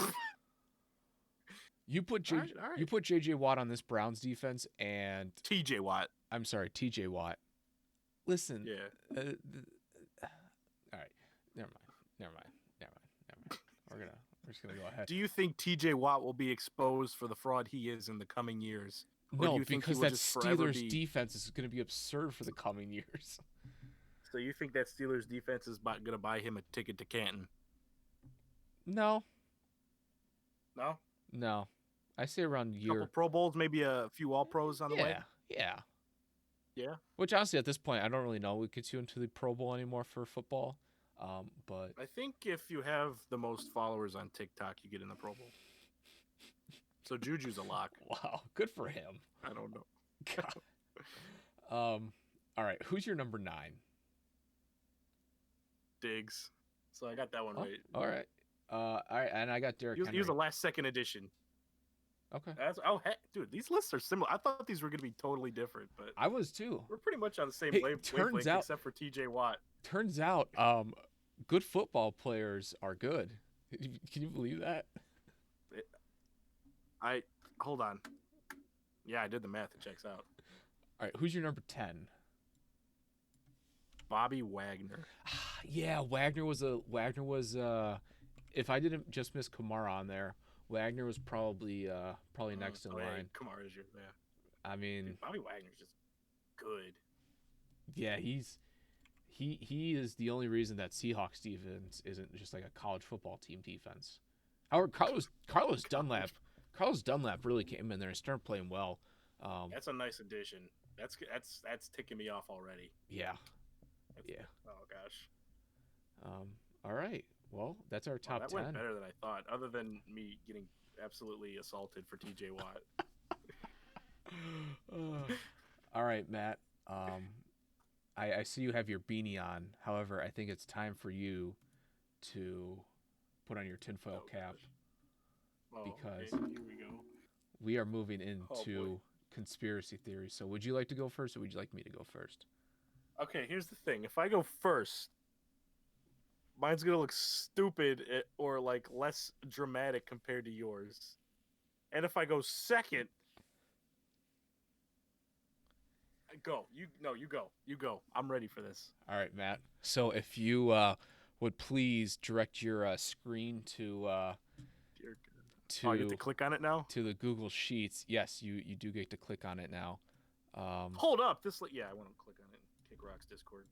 You put JJ Watt on this Browns defense, and TJ Watt. I'm sorry, TJ Watt. Listen. Yeah. All right. Never mind. We're just gonna go ahead. Do you think TJ Watt will be exposed for the fraud he is in the coming years? Or No, do you think because he will that just forever Steelers defense is going to be absurd for the coming years. So you think that Steelers defense is going to buy him a ticket to Canton? No. No? I say around year. Couple Pro Bowls, maybe a few All-Pros on the way? Yeah. Yeah? Which honestly, at this point, I don't really know what gets you into the Pro Bowl anymore for football. But I think if you have the most followers on TikTok, you get in the Pro Bowl. So Juju's a lock. Wow, good for him. I don't know. God. All right, who's your number 9? Diggs. So I got that one right. All right. And I got Derrick Henry. He was a last-second addition. Okay. Dude, these lists are similar. I thought these were going to be totally different, but I was too. we're pretty much on the same wavelength, except for TJ Watt. Turns out, good football players are good. Can you believe that? Hold on. Yeah, I did the math. It checks out. All right, who's your number 10? Bobby Wagner. Yeah, Wagner was if I didn't just miss Kamara on there, Wagner was probably next in line. Kamara's your I mean, dude, Bobby Wagner's just good. Yeah, he is the only reason that Seahawks defense isn't just like a college football team defense. However, Carlos Dunlap really came in there and started playing well. That's a nice addition. That's ticking me off already. Yeah. Oh gosh. All right. Well, that's our top 10. That went better than I thought. Other than me getting absolutely assaulted for TJ Watt. All right, Matt. I see you have your beanie on. However, I think it's time for you to put on your tinfoil cap. Because okay. Here we go. We are moving into conspiracy theories. So would you like to go first, or would you like me to go first? Okay, here's the thing. If I go first, mine's going to look stupid or like less dramatic compared to yours. And if I go second, Go. You go. You go. I'm ready for this. All right, Matt. So if you would please direct your screen Dear God. Oh, I get to to click on it now. to the Google Sheets. Yes, you do get to click on it now. Hold up. Yeah, I want to click on it. Kick Rock's Discord.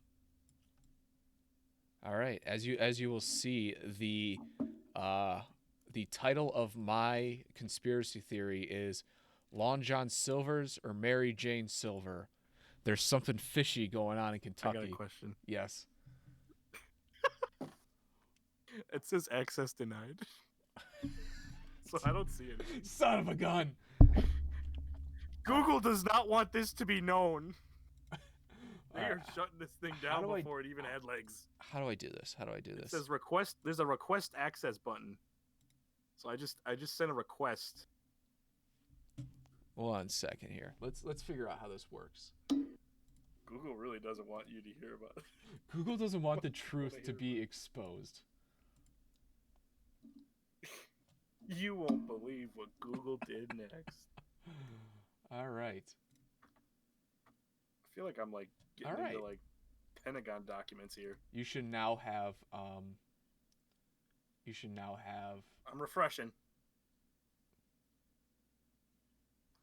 All right. As you will see, the title of my conspiracy theory is Long John Silver's or Mary Jane Silver. There's something fishy going on in Kentucky. I got a question. Yes. It says access denied. So I don't see anything. Son of a gun. Google does not want this to be known. They are shutting this thing down before it even had legs. How do I do this? It says request. There's a request access button. So I just sent a request. 1 second here. Let's figure out how this works. Google really doesn't want you to hear about it. Google doesn't want the truth to be exposed. You won't believe what Google did next. All right. I feel like I'm like getting into like Pentagon documents here. You should now have I'm refreshing.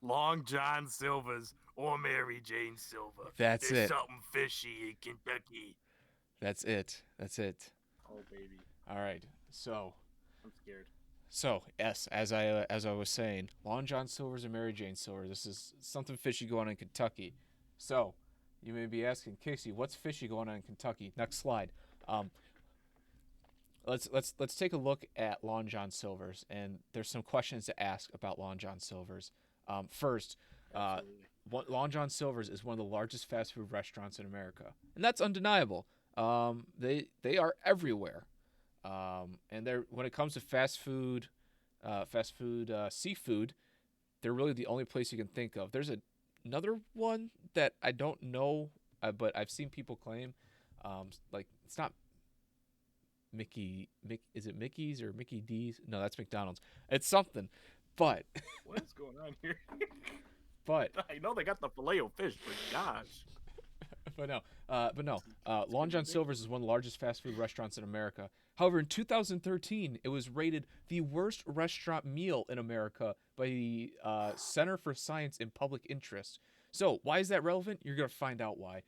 Long John Silver's or Mary Jane Silver. There's something fishy in Kentucky. That's it. Oh baby. All right. So I'm scared. So yes, as I was saying, Long John Silver's and Mary Jane Silver. This is something fishy going on in Kentucky. So you may be asking, Casey, what's fishy going on in Kentucky? Next slide. Let's take a look at Long John Silver's, and there's some questions to ask about Long John Silver's. First, Long John Silver's is one of the largest fast food restaurants in America, and that's undeniable. They are everywhere. And they're, when it comes to fast food, seafood, they're really the only place you can think of. There's another one that I don't know, but I've seen people claim, like it's not is it Mickey's or Mickey D's? No, that's McDonald's. It's something, but what is going on here? But I know they got the Filet-O-Fish, but gosh. But no. Long John Silver's is one of the largest fast food restaurants in America. However, in 2013, it was rated the worst restaurant meal in America by the Center for Science and Public Interest. So, why is that relevant? You're going to find out why.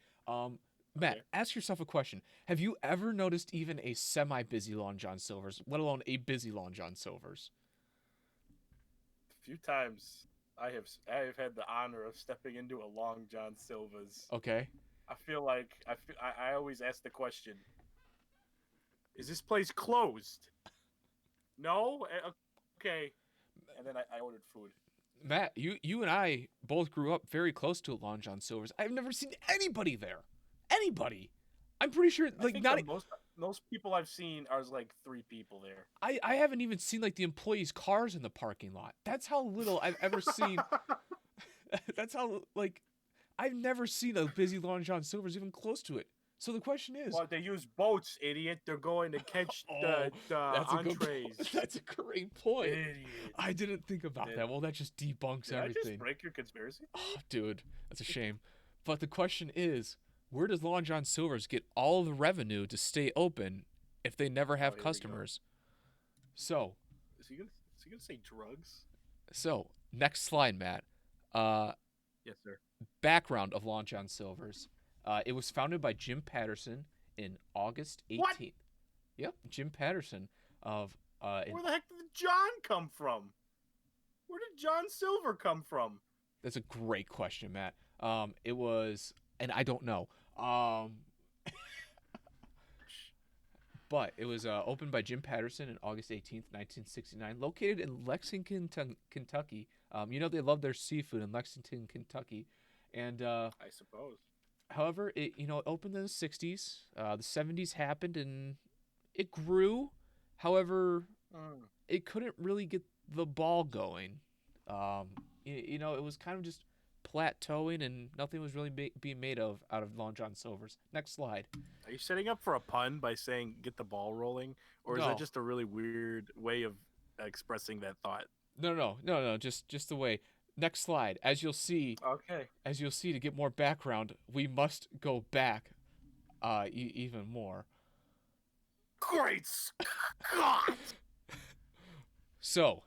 Matt, ask yourself a question. Have you ever noticed even a semi-busy Long John Silver's, let alone a busy Long John Silver's? A few times I have had the honor of stepping into a Long John Silver's. Okay. I feel like I always ask the question, is this place closed? No? Okay. And then I ordered food. Matt, you and I both grew up very close to Long John Silver's. I've never seen anybody there. Anybody. I'm pretty sure, like, not most people I've seen are like 3 people there. I haven't even seen like the employees' cars in the parking lot. That's how little I've ever seen. That's how, like, I've never seen a busy Long John Silver's even close to it. So the question is, well, they use boats, idiot. They're going to catch the entrees. That's a great point. Idiot. I didn't think about that. Well, that just debunks everything. Did I just break your conspiracy? Oh, dude, that's a shame. But the question is, where does Long John Silver's get all of the revenue to stay open if they never have customers? So, is he gonna say drugs? So, next slide, Matt. Yes, sir. Background of Long John Silver's. It was founded by Jim Patterson in August 18th. What? Yep, Jim Patterson of. Where the heck did John come from? Where did John Silver come from? That's a great question, Matt. It was, and I don't know. But it was opened by Jim Patterson on August 18th, 1969, located in Lexington, Kentucky. You know they love their seafood in Lexington, Kentucky. And I suppose. However, it opened in the 60s. The 70s happened and it grew. However, it couldn't really get the ball going. It was kind of just plateauing and nothing was really being made out of Long John Silver's. Next slide. Are you setting up for a pun by saying get the ball rolling? Or is that just a really weird way of expressing that thought? No. Just the way. Next slide. Okay. As you'll see, to get more background, we must go back even more. Great Scott! So,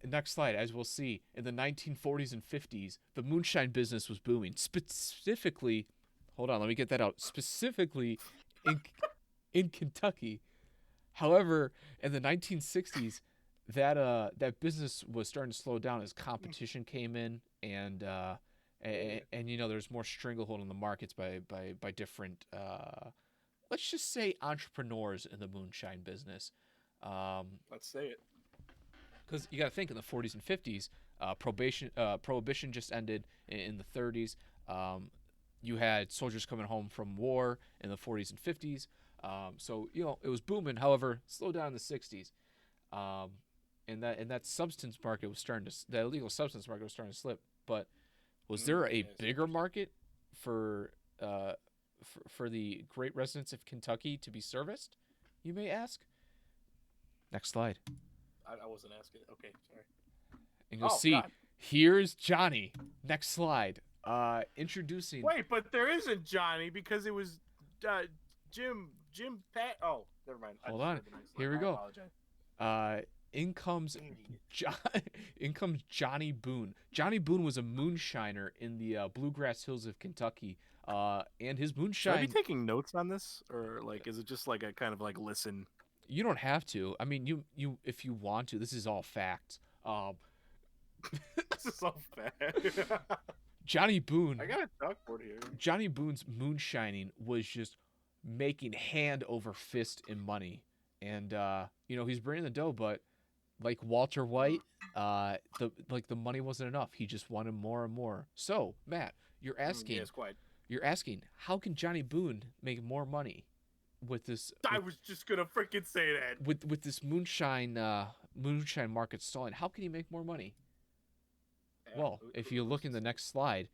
next slide. As we'll see, in the 1940s and 50s, the moonshine business was booming. Specifically, hold on, let me get that out. Specifically, in in Kentucky. However, in the 1960s, that business was starting to slow down as competition came in, and there's more stranglehold on the markets by different let's just say entrepreneurs in the moonshine business. Let's say it. Because you got to think in the 40s and 50s, prohibition just ended in the 30s. You had soldiers coming home from war in the 40s and 50s. So it was booming. However, slowed down in the 60s. And that substance market was the illegal substance market was starting to slip. But was there a bigger market for for the great residents of Kentucky to be serviced? You may ask. Next slide. I wasn't asking. Okay, sorry. And you'll see, God. Here's Johnny. Next slide. Introducing. Wait, but there isn't Johnny because it was Jim Pat. Oh, never mind. Hold on. Here we go. In comes Johnny Boone. Johnny Boone was a moonshiner in the Bluegrass Hills of Kentucky. And his moonshine. Should I be taking notes on this, or is it just like a kind of listen? You don't have to. I mean, you if you want to. This is all facts. This is all facts. Johnny Boone. I got a chalkboard here. Johnny Boone's moonshining was just making hand over fist in money, and he's bringing the dough, but like Walter White, the money wasn't enough. He just wanted more and more. So Matt, you're asking. Yes, quite. You're asking, how can Johnny Boone make more money with this? I was just gonna freaking say that. With this moonshine market stalling, how can he make more money? Well, if you look in the next slide,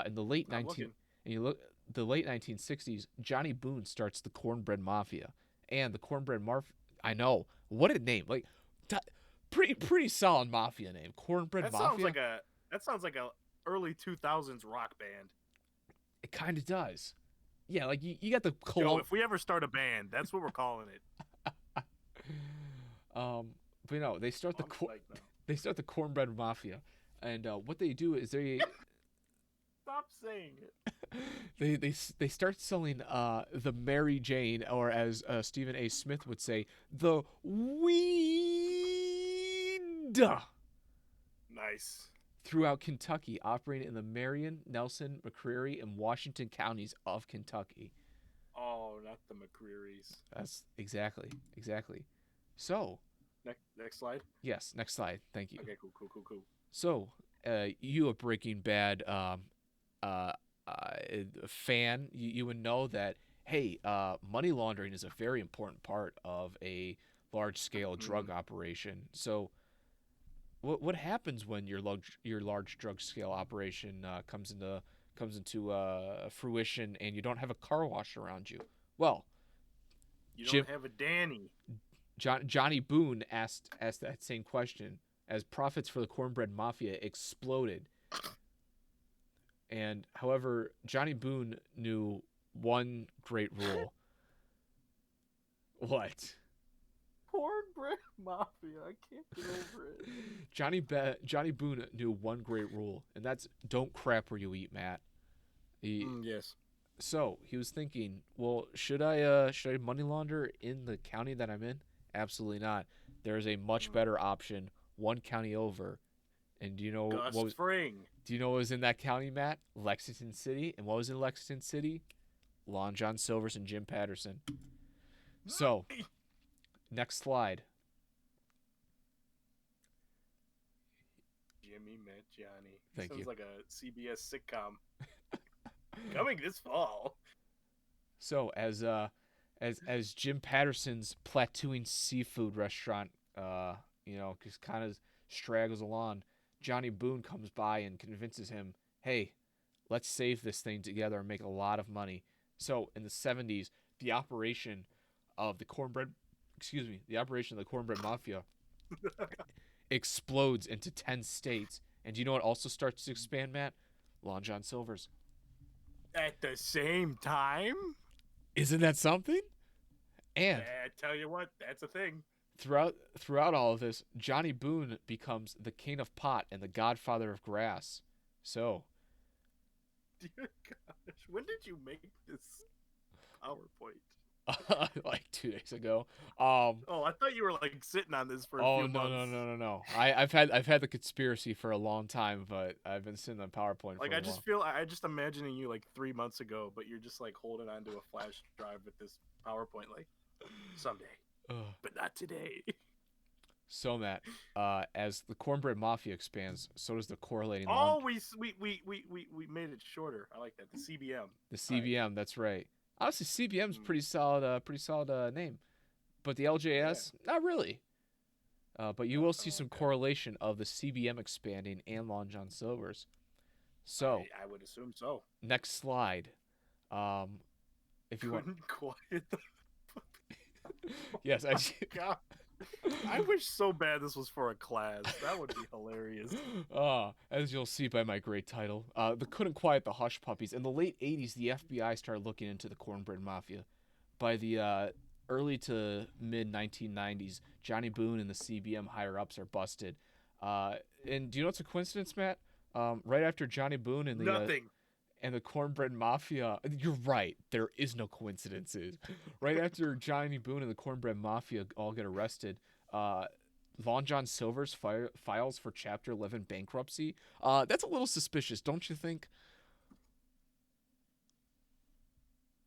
in the late 1960s, Johnny Boone starts the Cornbread Mafia, and the Cornbread Mafia. I know, what a name! Pretty solid mafia name, Cornbread Mafia. That sounds like a early 2000s rock band. It kind of does. Yeah, you got the. If we ever start a band, that's what we're calling it. But they start the Cornbread Mafia. And what they do is they stop saying it. They start selling the Mary Jane, or as Stephen A. Smith would say, the weed. Nice. Throughout Kentucky, operating in the Marion, Nelson, McCreary, and Washington counties of Kentucky. Oh, not the McCrearys. That's exactly. So. Next slide. Yes, next slide. Thank you. Okay, cool. So, you a Breaking Bad fan, you would know that, hey, money laundering is a very important part of a large-scale drug operation. So, what happens when your large drug-scale operation comes into fruition and you don't have a car wash around you? Well, you don't have a Danny. Johnny Boone asked that same question as profits for the Cornbread Mafia exploded. And however, Johnny Boone knew one great rule. What? Cornbread Mafia. I can't get over it. Johnny Boone knew one great rule, and that's don't crap where you eat, Matt. Yes. So he was thinking, well, should I money launder in the county that I'm in? Absolutely not. There's a much better option one county over. And do you know what was in that county, Matt? Lexington City. And what was in Lexington City? Lon John Silvers and Jim Patterson. So, next slide. Jimmy met Johnny. Thank you. Sounds like a CBS sitcom. Coming this fall. So, as Jim Patterson's platooing seafood restaurant, just kind of straggles along, Johnny Boone comes by and convinces him, hey, let's save this thing together and make a lot of money. So in the 70s, the operation of the Cornbread Mafia explodes into 10 states And do you know what also starts to expand, Matt? Long John Silver's. At the same time? Isn't that something? And I tell you what, that's a thing. throughout all of this, Johnny Boone becomes the king of pot and the godfather of grass. So, Dear gosh, when did you make this PowerPoint? like 2 days ago. Oh, I thought you were like sitting on this for a few months. No. I've had the conspiracy for a long time, but I've been sitting on PowerPoint Like for a I while. just feel I just imagining you like 3 months ago, but you're just like holding onto a flash drive with this PowerPoint, like someday, but not today. So Matt, as the Cornbread Mafia expands, so does the correlating Oh, we made it shorter. I like that. The CBM. the CBM. Right. That's right. Honestly, CBM's pretty solid. Pretty solid name, but the LJS not really. But you will see some correlation of the CBM expanding and Long John Silver's. So I would assume so. Next slide. If you couldn't quiet the. Yes, I. God. I wish so bad this was for a class. That would be hilarious. As you'll see by my great title, the couldn't quiet the hush puppies. In the late '80s, the FBI started looking into the Cornbread Mafia. By the early to mid 1990s, Johnny Boone and the CBM higher ups are busted. And do you know what's a coincidence, Matt? Right after Johnny Boone and the Nothing. And the Cornbread Mafia. You're right. There is no coincidences. Right after Johnny Boone and the Cornbread Mafia all get arrested, Long John Silver's files for Chapter 11 bankruptcy. That's a little suspicious, don't you think?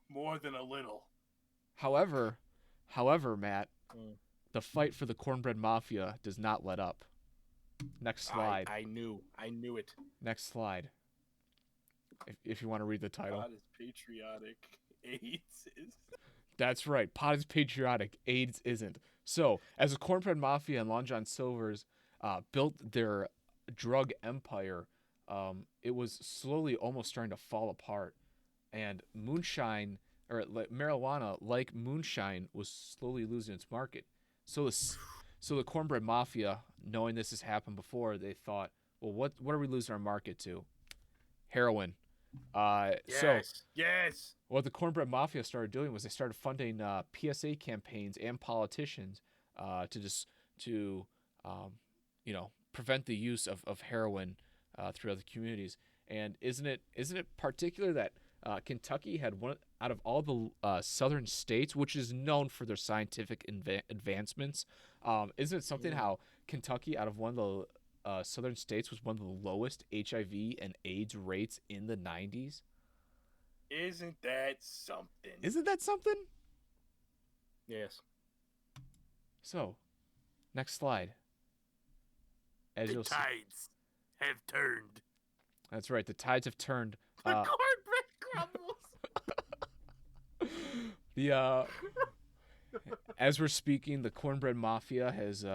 More than a little. However, Matt, the fight for the Cornbread Mafia does not let up. Next slide. I knew it. Next slide. If you want to read the title. Pot is patriotic. AIDS is. That's right. Pot is patriotic. AIDS isn't. So, as the Cornbread Mafia and Long John Silver's built their drug empire, it was slowly almost starting to fall apart. And moonshine, or marijuana, like moonshine, was slowly losing its market. So the Cornbread Mafia, knowing this has happened before, they thought, well, what are we losing our market to? Heroin. Yes. What the Cornbread Mafia started doing was they started funding PSA campaigns and politicians to prevent the use of heroin throughout the communities. And isn't it particular that Kentucky had one out of all the southern states, which is known for their scientific advancements? Isn't it something how Kentucky, out of one of the southern states, was one of the lowest HIV and AIDS rates in the 90s? Isn't that something? Yes. So, next slide. As the tides have turned. That's right. The tides have turned. The cornbread crumbles. As we're speaking, the Cornbread Mafia has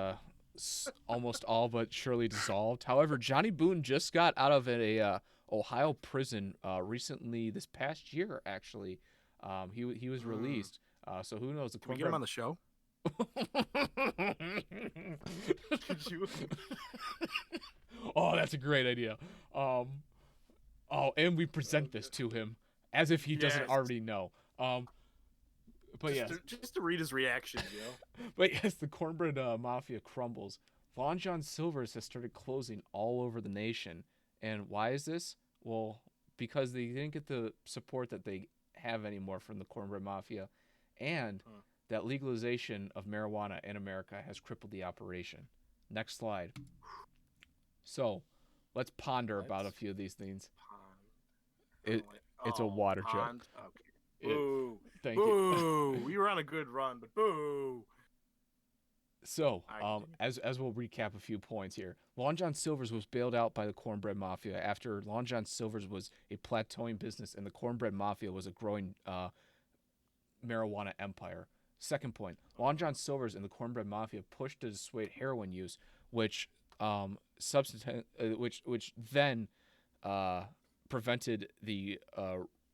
almost all but surely dissolved. However, Johnny Boone just got out of a Ohio prison recently, this past year, actually. He was released. So who knows? Can we get him on the show? Could you? Oh, that's a great idea. And we present this to him as if he doesn't already know. But just to read his reactions, you know. But yes, the Cornbread Mafia crumbles. Long John Silver's has started closing all over the nation. And why is this? Well, because they didn't get the support that they have anymore from the Cornbread Mafia. And that legalization of marijuana in America has crippled the operation. Next slide. So, let's ponder about a few of these things. It's a water joke. Okay. Boo. Thank you. We were on a good run, but boo. So, as we'll recap a few points here, Long John Silver's was bailed out by the Cornbread Mafia after Long John Silver's was a plateauing business and the Cornbread Mafia was a growing marijuana empire. Second point, Long John Silver's and the Cornbread Mafia pushed to dissuade heroin use, which then prevented the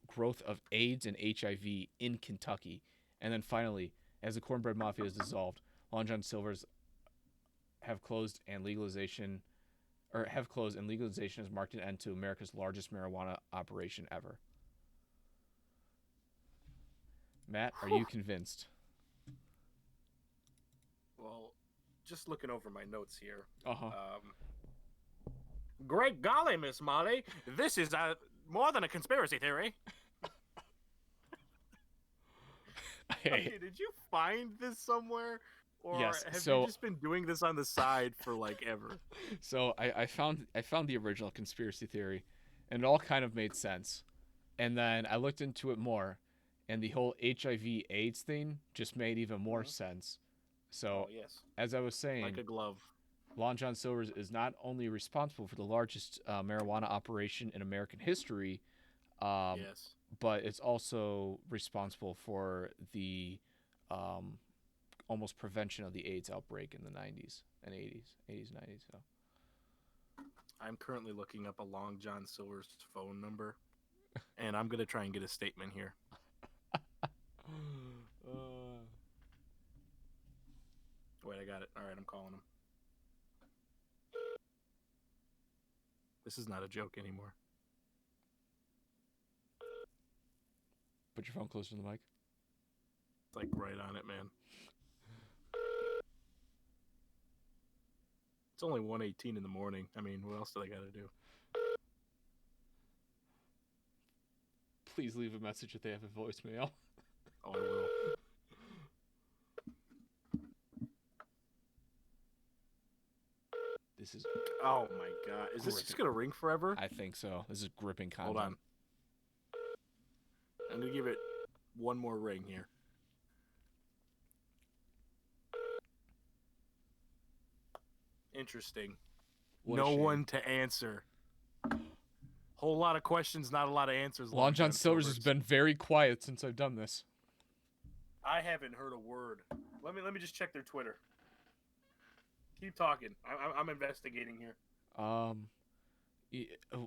growth of AIDS and HIV in Kentucky. And then finally, as the Cornbread Mafia is dissolved, Long John Silver's have closed and legalization, or have closed, and legalization has marked an end to America's largest marijuana operation ever. Matt, are you convinced? Well, just looking over my notes here. Uh-huh. Great golly, Miss Molly, this is more than a conspiracy theory. Okay, did you find this somewhere? Or Yes, have so- you just been doing this on the side for like ever? So I found the original conspiracy theory, and it all kind of made sense. And then I looked into it more, and the whole HIV/AIDS thing just made even more sense. So, Oh, yes. as I was saying, Like a glove. Long John Silver's is not only responsible for the largest marijuana operation in American history, Yes. but it's also responsible for the almost prevention of the AIDS outbreak in the 90s and 80s, 90s. So. I'm currently looking up a Long John Silver's phone number, and I'm going to try and get a statement here. Wait, I got it. All right, I'm calling him. This is not a joke anymore. Put your phone closer to the mic. It's like right on it, man. It's only 1:18 in the morning. I mean, what else do I got to do? Please leave a message if they have a voicemail. Oh, I will. This is... Oh, my God. Is this just going to ring forever? I think so. This is gripping content. Hold on. I'm going to give it one more ring here. Interesting. No one to answer. Whole lot of questions, not a lot of answers. Long John Silver's has been very quiet since I've done this. I haven't heard a word. Let me just check their Twitter. Keep talking. I'm investigating here.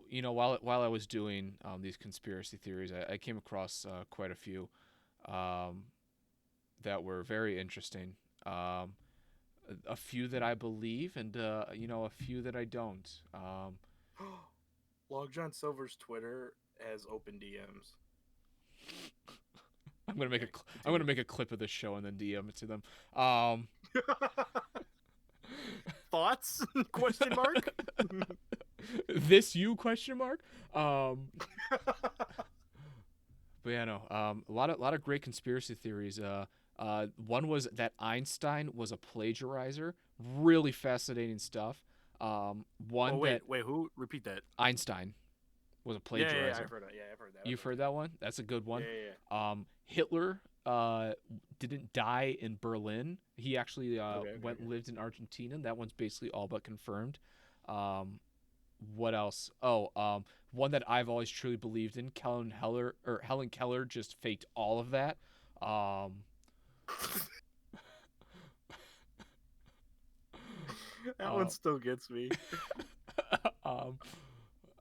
You know, while I was doing these conspiracy theories, I came across quite a few that were very interesting. A few that I believe, and a few that I don't. Long John Silver's Twitter has open DMs. I'm gonna make a clip of this show and then DM it to them. Thoughts? Question mark. This you? Question mark. But yeah, no. A lot of great conspiracy theories. One was that Einstein was a plagiarizer. Really fascinating stuff. Wait, who? Repeat that. Einstein was a plagiarizer. Yeah, I've heard that. Yeah, I've heard that. You've heard that one? That's a good one. Yeah. Hitler didn't die in Berlin. He actually lived in Argentina. That one's basically all but confirmed. What else? One that I've always truly believed in. Helen Keller just faked all of that. That one still gets me. All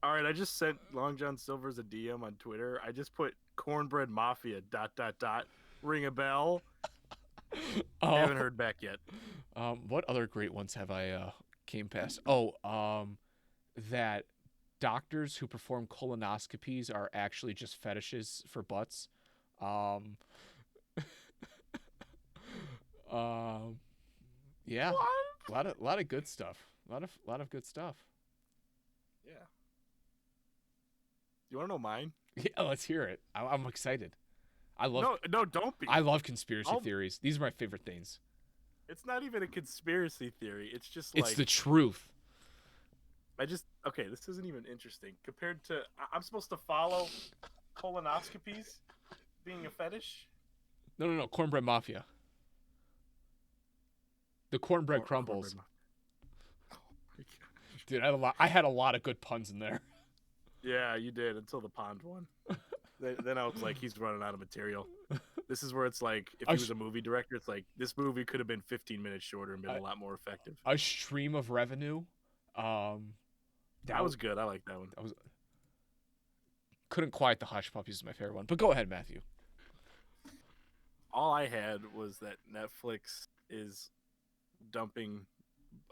right, I just sent Long John Silver's a DM on Twitter. I just put cornbread mafia ... Ring a bell. I haven't heard back yet. What other great ones have I came past? That doctors who perform colonoscopies are actually just fetishes for butts. Yeah. What? A lot of good stuff. A lot of good stuff. Yeah. You want to know mine? Yeah, let's hear it. I'm excited. No, don't be. I love conspiracy theories. These are my favorite things. It's not even a conspiracy theory. It's just it's the truth. Okay, this isn't even interesting. Compared to, I'm supposed to follow colonoscopies being a fetish? No. Cornbread mafia. The cornbread crumbles. Oh my gosh. Dude, I had a lot of good puns in there. Yeah, you did until the pond one. Then I was like, he's running out of material. This is where it's like, if he was a movie director, it's like, this movie could have been 15 minutes shorter and been a lot more effective. A stream of revenue. That was good. I like that one. Couldn't Quiet the Hush Puppies is my favorite one. But go ahead, Matthew. All I had was that Netflix is dumping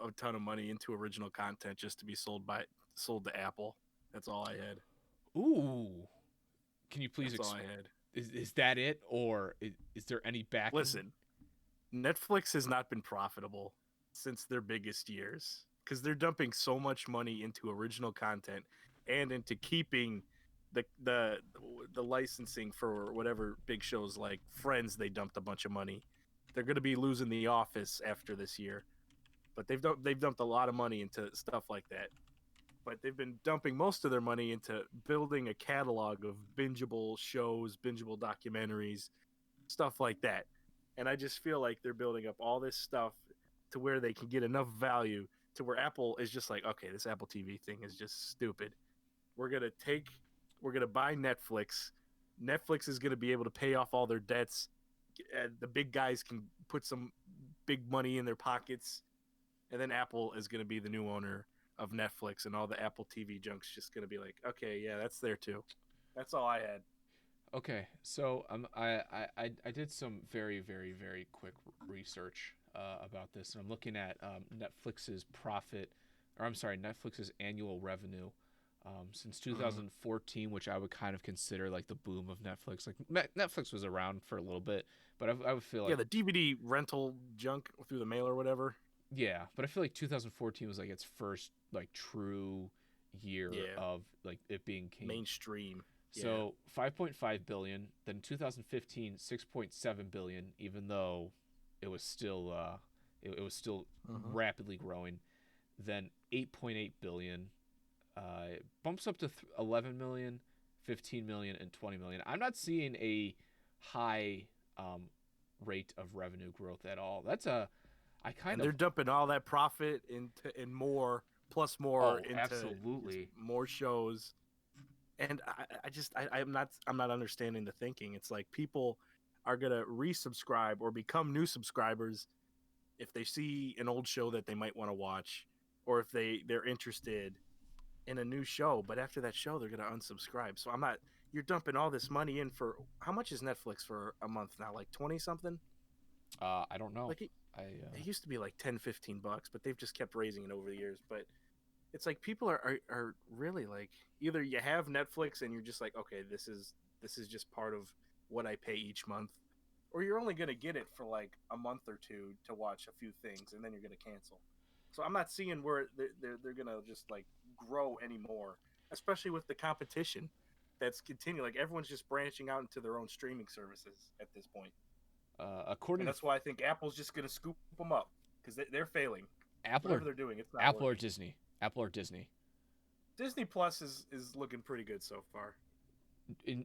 a ton of money into original content just to be sold to Apple. That's all I had. Ooh. Can you please That's all I had. is that it, or is there any backing? Listen, Netflix has not been profitable since their biggest years because they're dumping so much money into original content and into keeping the the the licensing for whatever big shows like Friends. They dumped a bunch of money. They're going to be losing The Office after this year, but they've dumped a lot of money into stuff like that. But they've been dumping most of their money into building a catalog of bingeable shows, bingeable documentaries, stuff like that. And I just feel like they're building up all this stuff to where they can get enough value to where Apple is just like, okay, this Apple TV thing is just stupid. We're going to buy Netflix. Netflix is going to be able to pay off all their debts. The big guys can put some big money in their pockets. And then Apple is going to be the new owner of Netflix, and all the Apple TV junk's just going to be like, okay, yeah, that's there too. That's all I had. Okay, so I did some very very very quick research about this, and I'm looking at Netflix's profit, or I'm sorry, Netflix's annual revenue since Mm-hmm. 2014, which I would kind of consider like the boom of Netflix. Like Netflix was around for a little bit, but I would feel Yeah, like the DVD rental junk through the mail or whatever. yeah, but I feel like 2014 was like its first like true year Yeah, of like it being king. mainstream. Yeah. So 5.5 billion, then 2015 6.7 billion, even though it was still it was still Mm-hmm. rapidly growing. Then 8.8 billion, it bumps up to 11 million, 15 million, and 20 million. I'm not seeing a high rate of revenue growth at all. That's a I kind And of they're dumping all that profit into and more plus more oh into just absolutely. more shows. And I'm not understanding the thinking. It's like people are gonna resubscribe or become new subscribers if they see an old show that they might want to watch, or if they're interested in a new show. But after that show, they're gonna unsubscribe. So I'm not. You're dumping all this money in for how much is Netflix for a month now? Like 20 something. I don't know. Like I it used to be like 10-15 bucks, but they've just kept raising it over the years. But it's like people are really like, either you have Netflix and you're just like, okay, this is just part of what I pay each month, or you're only gonna get it for like a month or two to watch a few things and then you're gonna cancel. So I'm not seeing where they're gonna just like grow anymore, especially with the competition that's continuing. Like everyone's just branching out into their own streaming services at this point, and according to that's why I think Apple's just gonna scoop them up because they're failing. Apple Whatever or they're doing, it's not Apple or working. Disney, Apple or Disney. Disney Plus is looking pretty good so far. In,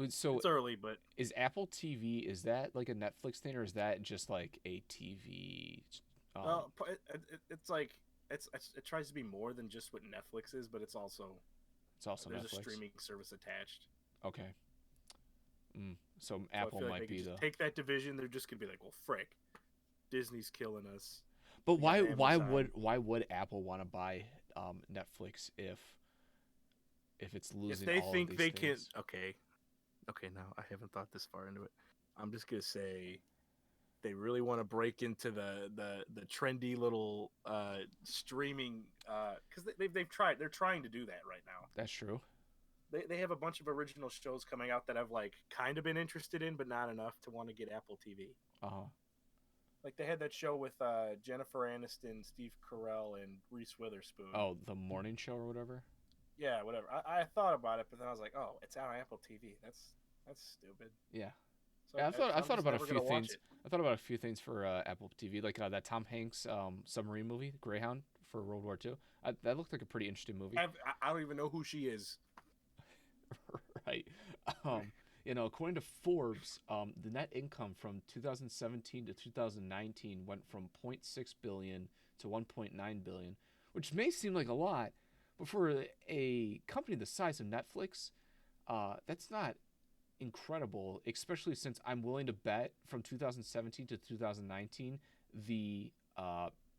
so It's early, but is Apple TV, is that like a Netflix thing, or is that just like a TV? Um, it's like it tries to be more than just what Netflix is, but it's also it's also there's a Netflix. streaming service attached. Okay. So So I Apple feel like might they could be just the. take that division. They're just gonna be like, well, frick, Disney's killing us. But We got Amazon. why would Apple want to buy Netflix if it's If losing they all of think these they can, things? okay, now I haven't thought this far into it. I'm just gonna say they really want to break into the trendy little streaming because they've tried. They're trying to do that right now. That's true. They have a bunch of original shows coming out that I've like kind of been interested in, but not enough to want to get Apple TV. Uh huh. Like they had that show with Jennifer Aniston, Steve Carell, and Reese Witherspoon. Oh, the morning show or whatever. Yeah, whatever. I thought about it, but then I was like, oh, it's on Apple TV. That's stupid. Yeah. So Yeah, I I'm thought just about a never few gonna watch things. it. I thought about a few things for Apple TV, like that Tom Hanks submarine movie, Greyhound, for World War II. That looked like a pretty interesting movie. I don't even know who she is. Right. Um, according to Forbes, the net income from 2017 to 2019 went from zero point 0.6 billion to 1.9 billion, which may seem like a lot, but for a company the size of Netflix, that's not incredible, especially since I'm willing to bet from 2017 to 2019 the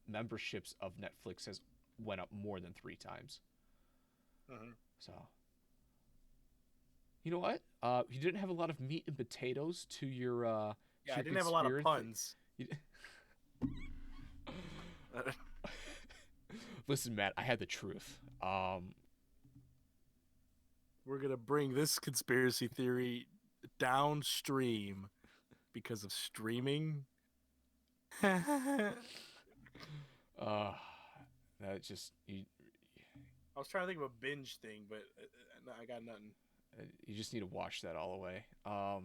memberships of Netflix has went up more than 3 times. Hmm. So you know what? You didn't have a lot of meat and potatoes to Yeah, I your didn't have a lot of conspiracy. puns. You, Listen, Matt, I had the truth. We're gonna bring this conspiracy theory downstream because of streaming. I Uh, that just was trying to think of a binge thing, but I got nothing. you just need to wash that all away. All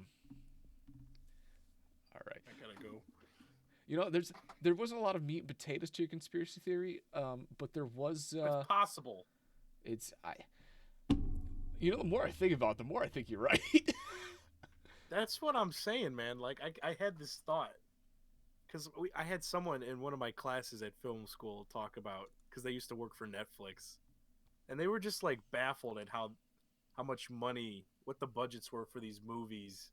right. I gotta go. You know, there wasn't a lot of meat and potatoes to your conspiracy theory, but there was. It's possible. It's I. You know, the more I think about it, the more I think you're right. That's what I'm saying, man. Like I had this thought because I had someone in one of my classes at film school talk about because they used to work for Netflix, and they were just like baffled at how much money, what the budgets were for these movies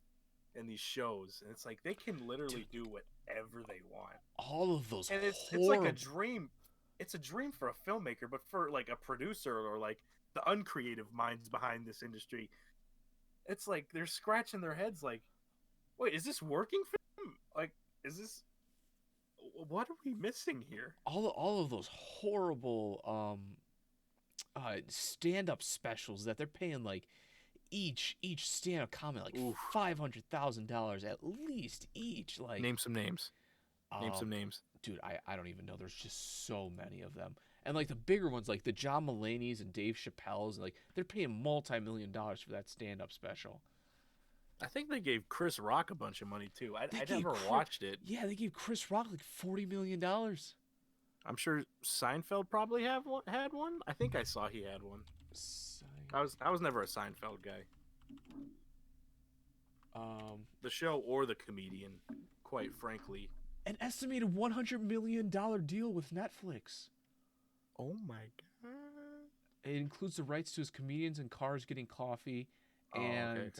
and these shows, and it's like they can literally do whatever they want. All of those And it's like a dream. It's a dream for a filmmaker, but for like a producer or like the uncreative minds behind this industry, it's like they're scratching their heads like, wait, is this working for them? Like, is this, what are we missing here? all of those horrible stand-up specials that they're paying like each stand-up comic like $500,000 at least each. Like, name some names. Name some names. Dude, I don't even know. There's just so many of them. And like the bigger ones, like the John Mulaney's and Dave Chappelle's, like they're paying multi-million dollars for that stand-up special. I think they gave Chris Rock a bunch of money too. I never watched it. Yeah, they gave Chris Rock like $40 million. I'm sure Seinfeld probably had one. I think I saw he had one. I was never a Seinfeld guy. The show or the comedian, quite frankly. An estimated $100 million deal with Netflix. Oh my god! It includes the rights to his comedians and cars getting coffee, and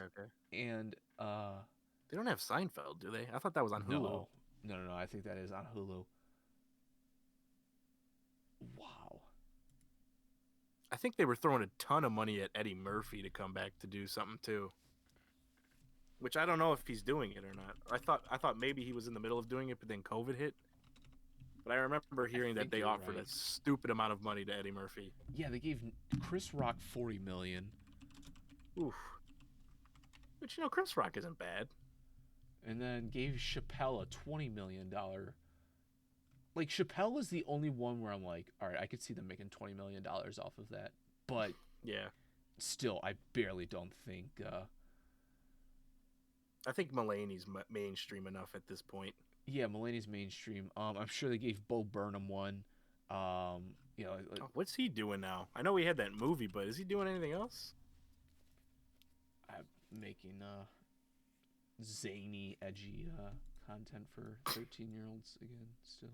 and they don't have Seinfeld, do they? I thought that was on Hulu. No. I think that is on Hulu. Wow. I think they were throwing a ton of money at Eddie Murphy to come back to do something too. Which I don't know if he's doing it or not. I thought maybe he was in the middle of doing it, but then COVID hit. But I remember hearing that they offered a stupid amount of money to Eddie Murphy. Yeah, they gave Chris Rock $40 million. Oof. But you know, Chris Rock isn't bad. And then gave Chappelle a $20 million. Like, Chappelle is the only one where I'm like, all right, I could see them making $20 million off of that. But yeah, still, I barely don't think. I think Mulaney's mainstream enough at this point. Yeah, Mulaney's mainstream. I'm sure they gave Bo Burnham one. You know, what's he doing now? I know he had that movie, but is he doing anything else? Making zany, edgy content for 13-year-olds again. Still,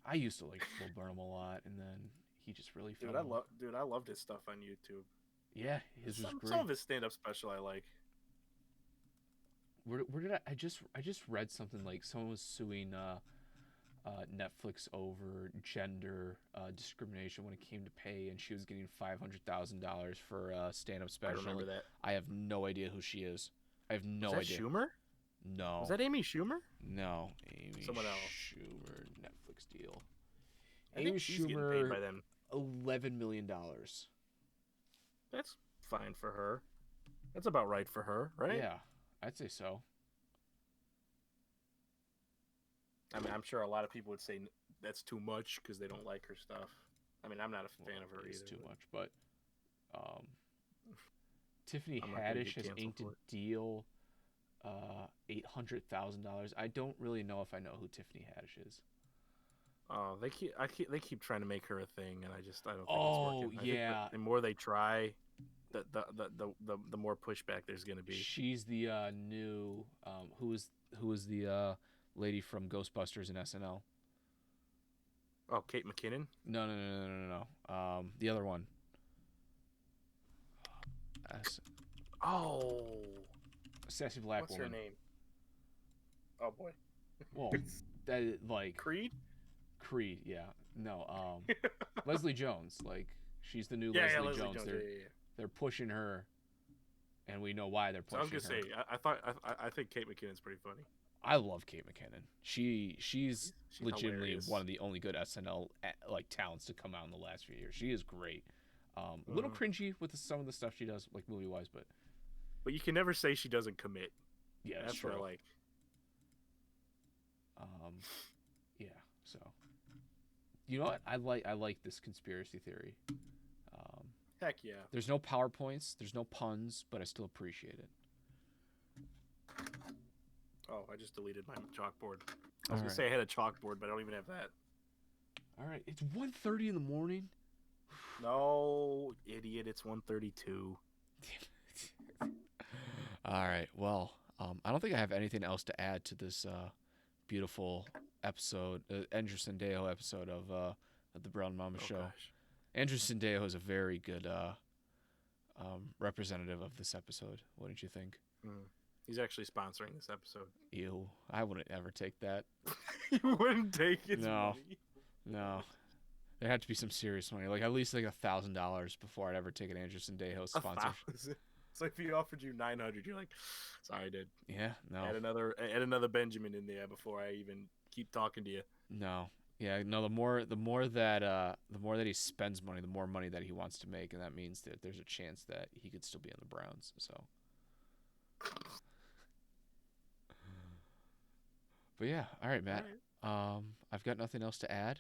I used to like Bo Burnham a lot, and then he just really fell. I loved his stuff on YouTube. Yeah, his was great. Some of his stand-up special I like. Where did I just read something like someone was suing Netflix over gender discrimination when it came to pay, and she was getting $500,000 for a stand-up special. I remember that. I have no idea who she is. I have no idea. Was that Schumer? No. Was that Amy Schumer? No, Amy. Someone else. Schumer Netflix deal. Amy Schumer paid by them. $11 million. That's fine for her. That's about right for her, right? Yeah, I'd say so. I mean, I'm sure a lot of people would say that's too much because they don't like her stuff. I mean, I'm not a fan of her either. It's too much, but Tiffany Haddish has inked a deal, $800,000. I don't really know if I know who Tiffany Haddish is. Oh, they keep trying to make her a thing, and I don't think it's working. Oh yeah. The more they try, the more pushback there's going to be. She's the new who is the lady from Ghostbusters and SNL. Oh, Kate McKinnon? No. The other one. Sassy black woman. What's her name? Oh boy. Well, that like Creed, yeah. No, Leslie Jones. Like, she's the new Leslie Jones. Yeah. They're pushing her, and we know why they're pushing her. I was gonna say, I think Kate McKinnon's pretty funny. I love Kate McKinnon. She's She's legitimately hilarious. one of the only good SNL like talents to come out in the last few years. She is great. A little cringy with some of the stuff she does, like movie wise, but But you can never say she doesn't commit. yeah, it's That's true. where, like, Yeah. So, you know what? I like this conspiracy theory. heck yeah. There's no PowerPoints, there's no puns, but I still appreciate it. Oh, I just deleted my chalkboard. I All was gonna right. say I had a chalkboard, but I don't even have that. All right. It's 1:30 in the morning. No, idiot. It's 1:32. All right. Well, I don't think I have anything else to add to this beautiful episode, Andrew Sandejo episode of the Brown Mama Show. Gosh. Andrew Sandejo is a very good representative of this episode. Wouldn't you think? He's actually sponsoring this episode. Ew, I wouldn't ever take that. You wouldn't take his No. money. No, there had to be some serious money, like at least like $1,000 before I'd ever take an Andrew Sandejo sponsor. 1,000. It's like if he offered you 900, you're like, sorry, dude. Yeah, no, Add another Benjamin in there before I even keep talking to you. no, yeah, no. The more that he spends money, the more money that he wants to make, and that means that there's a chance that he could still be on the Browns. So, but yeah, all right, Matt. I've got nothing else to add.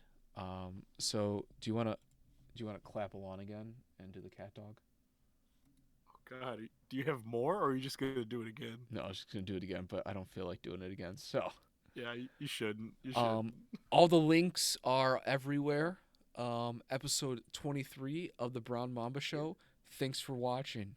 So do you wanna clap along again and do the cat dog? Oh God, do you have more, or are you just gonna do it again? No, I was just gonna do it again, but I don't feel like doing it again. So, Yeah, you shouldn't. You shouldn't. all the links are everywhere. Episode 23 of the Brown Mamba Show. Thanks for watching.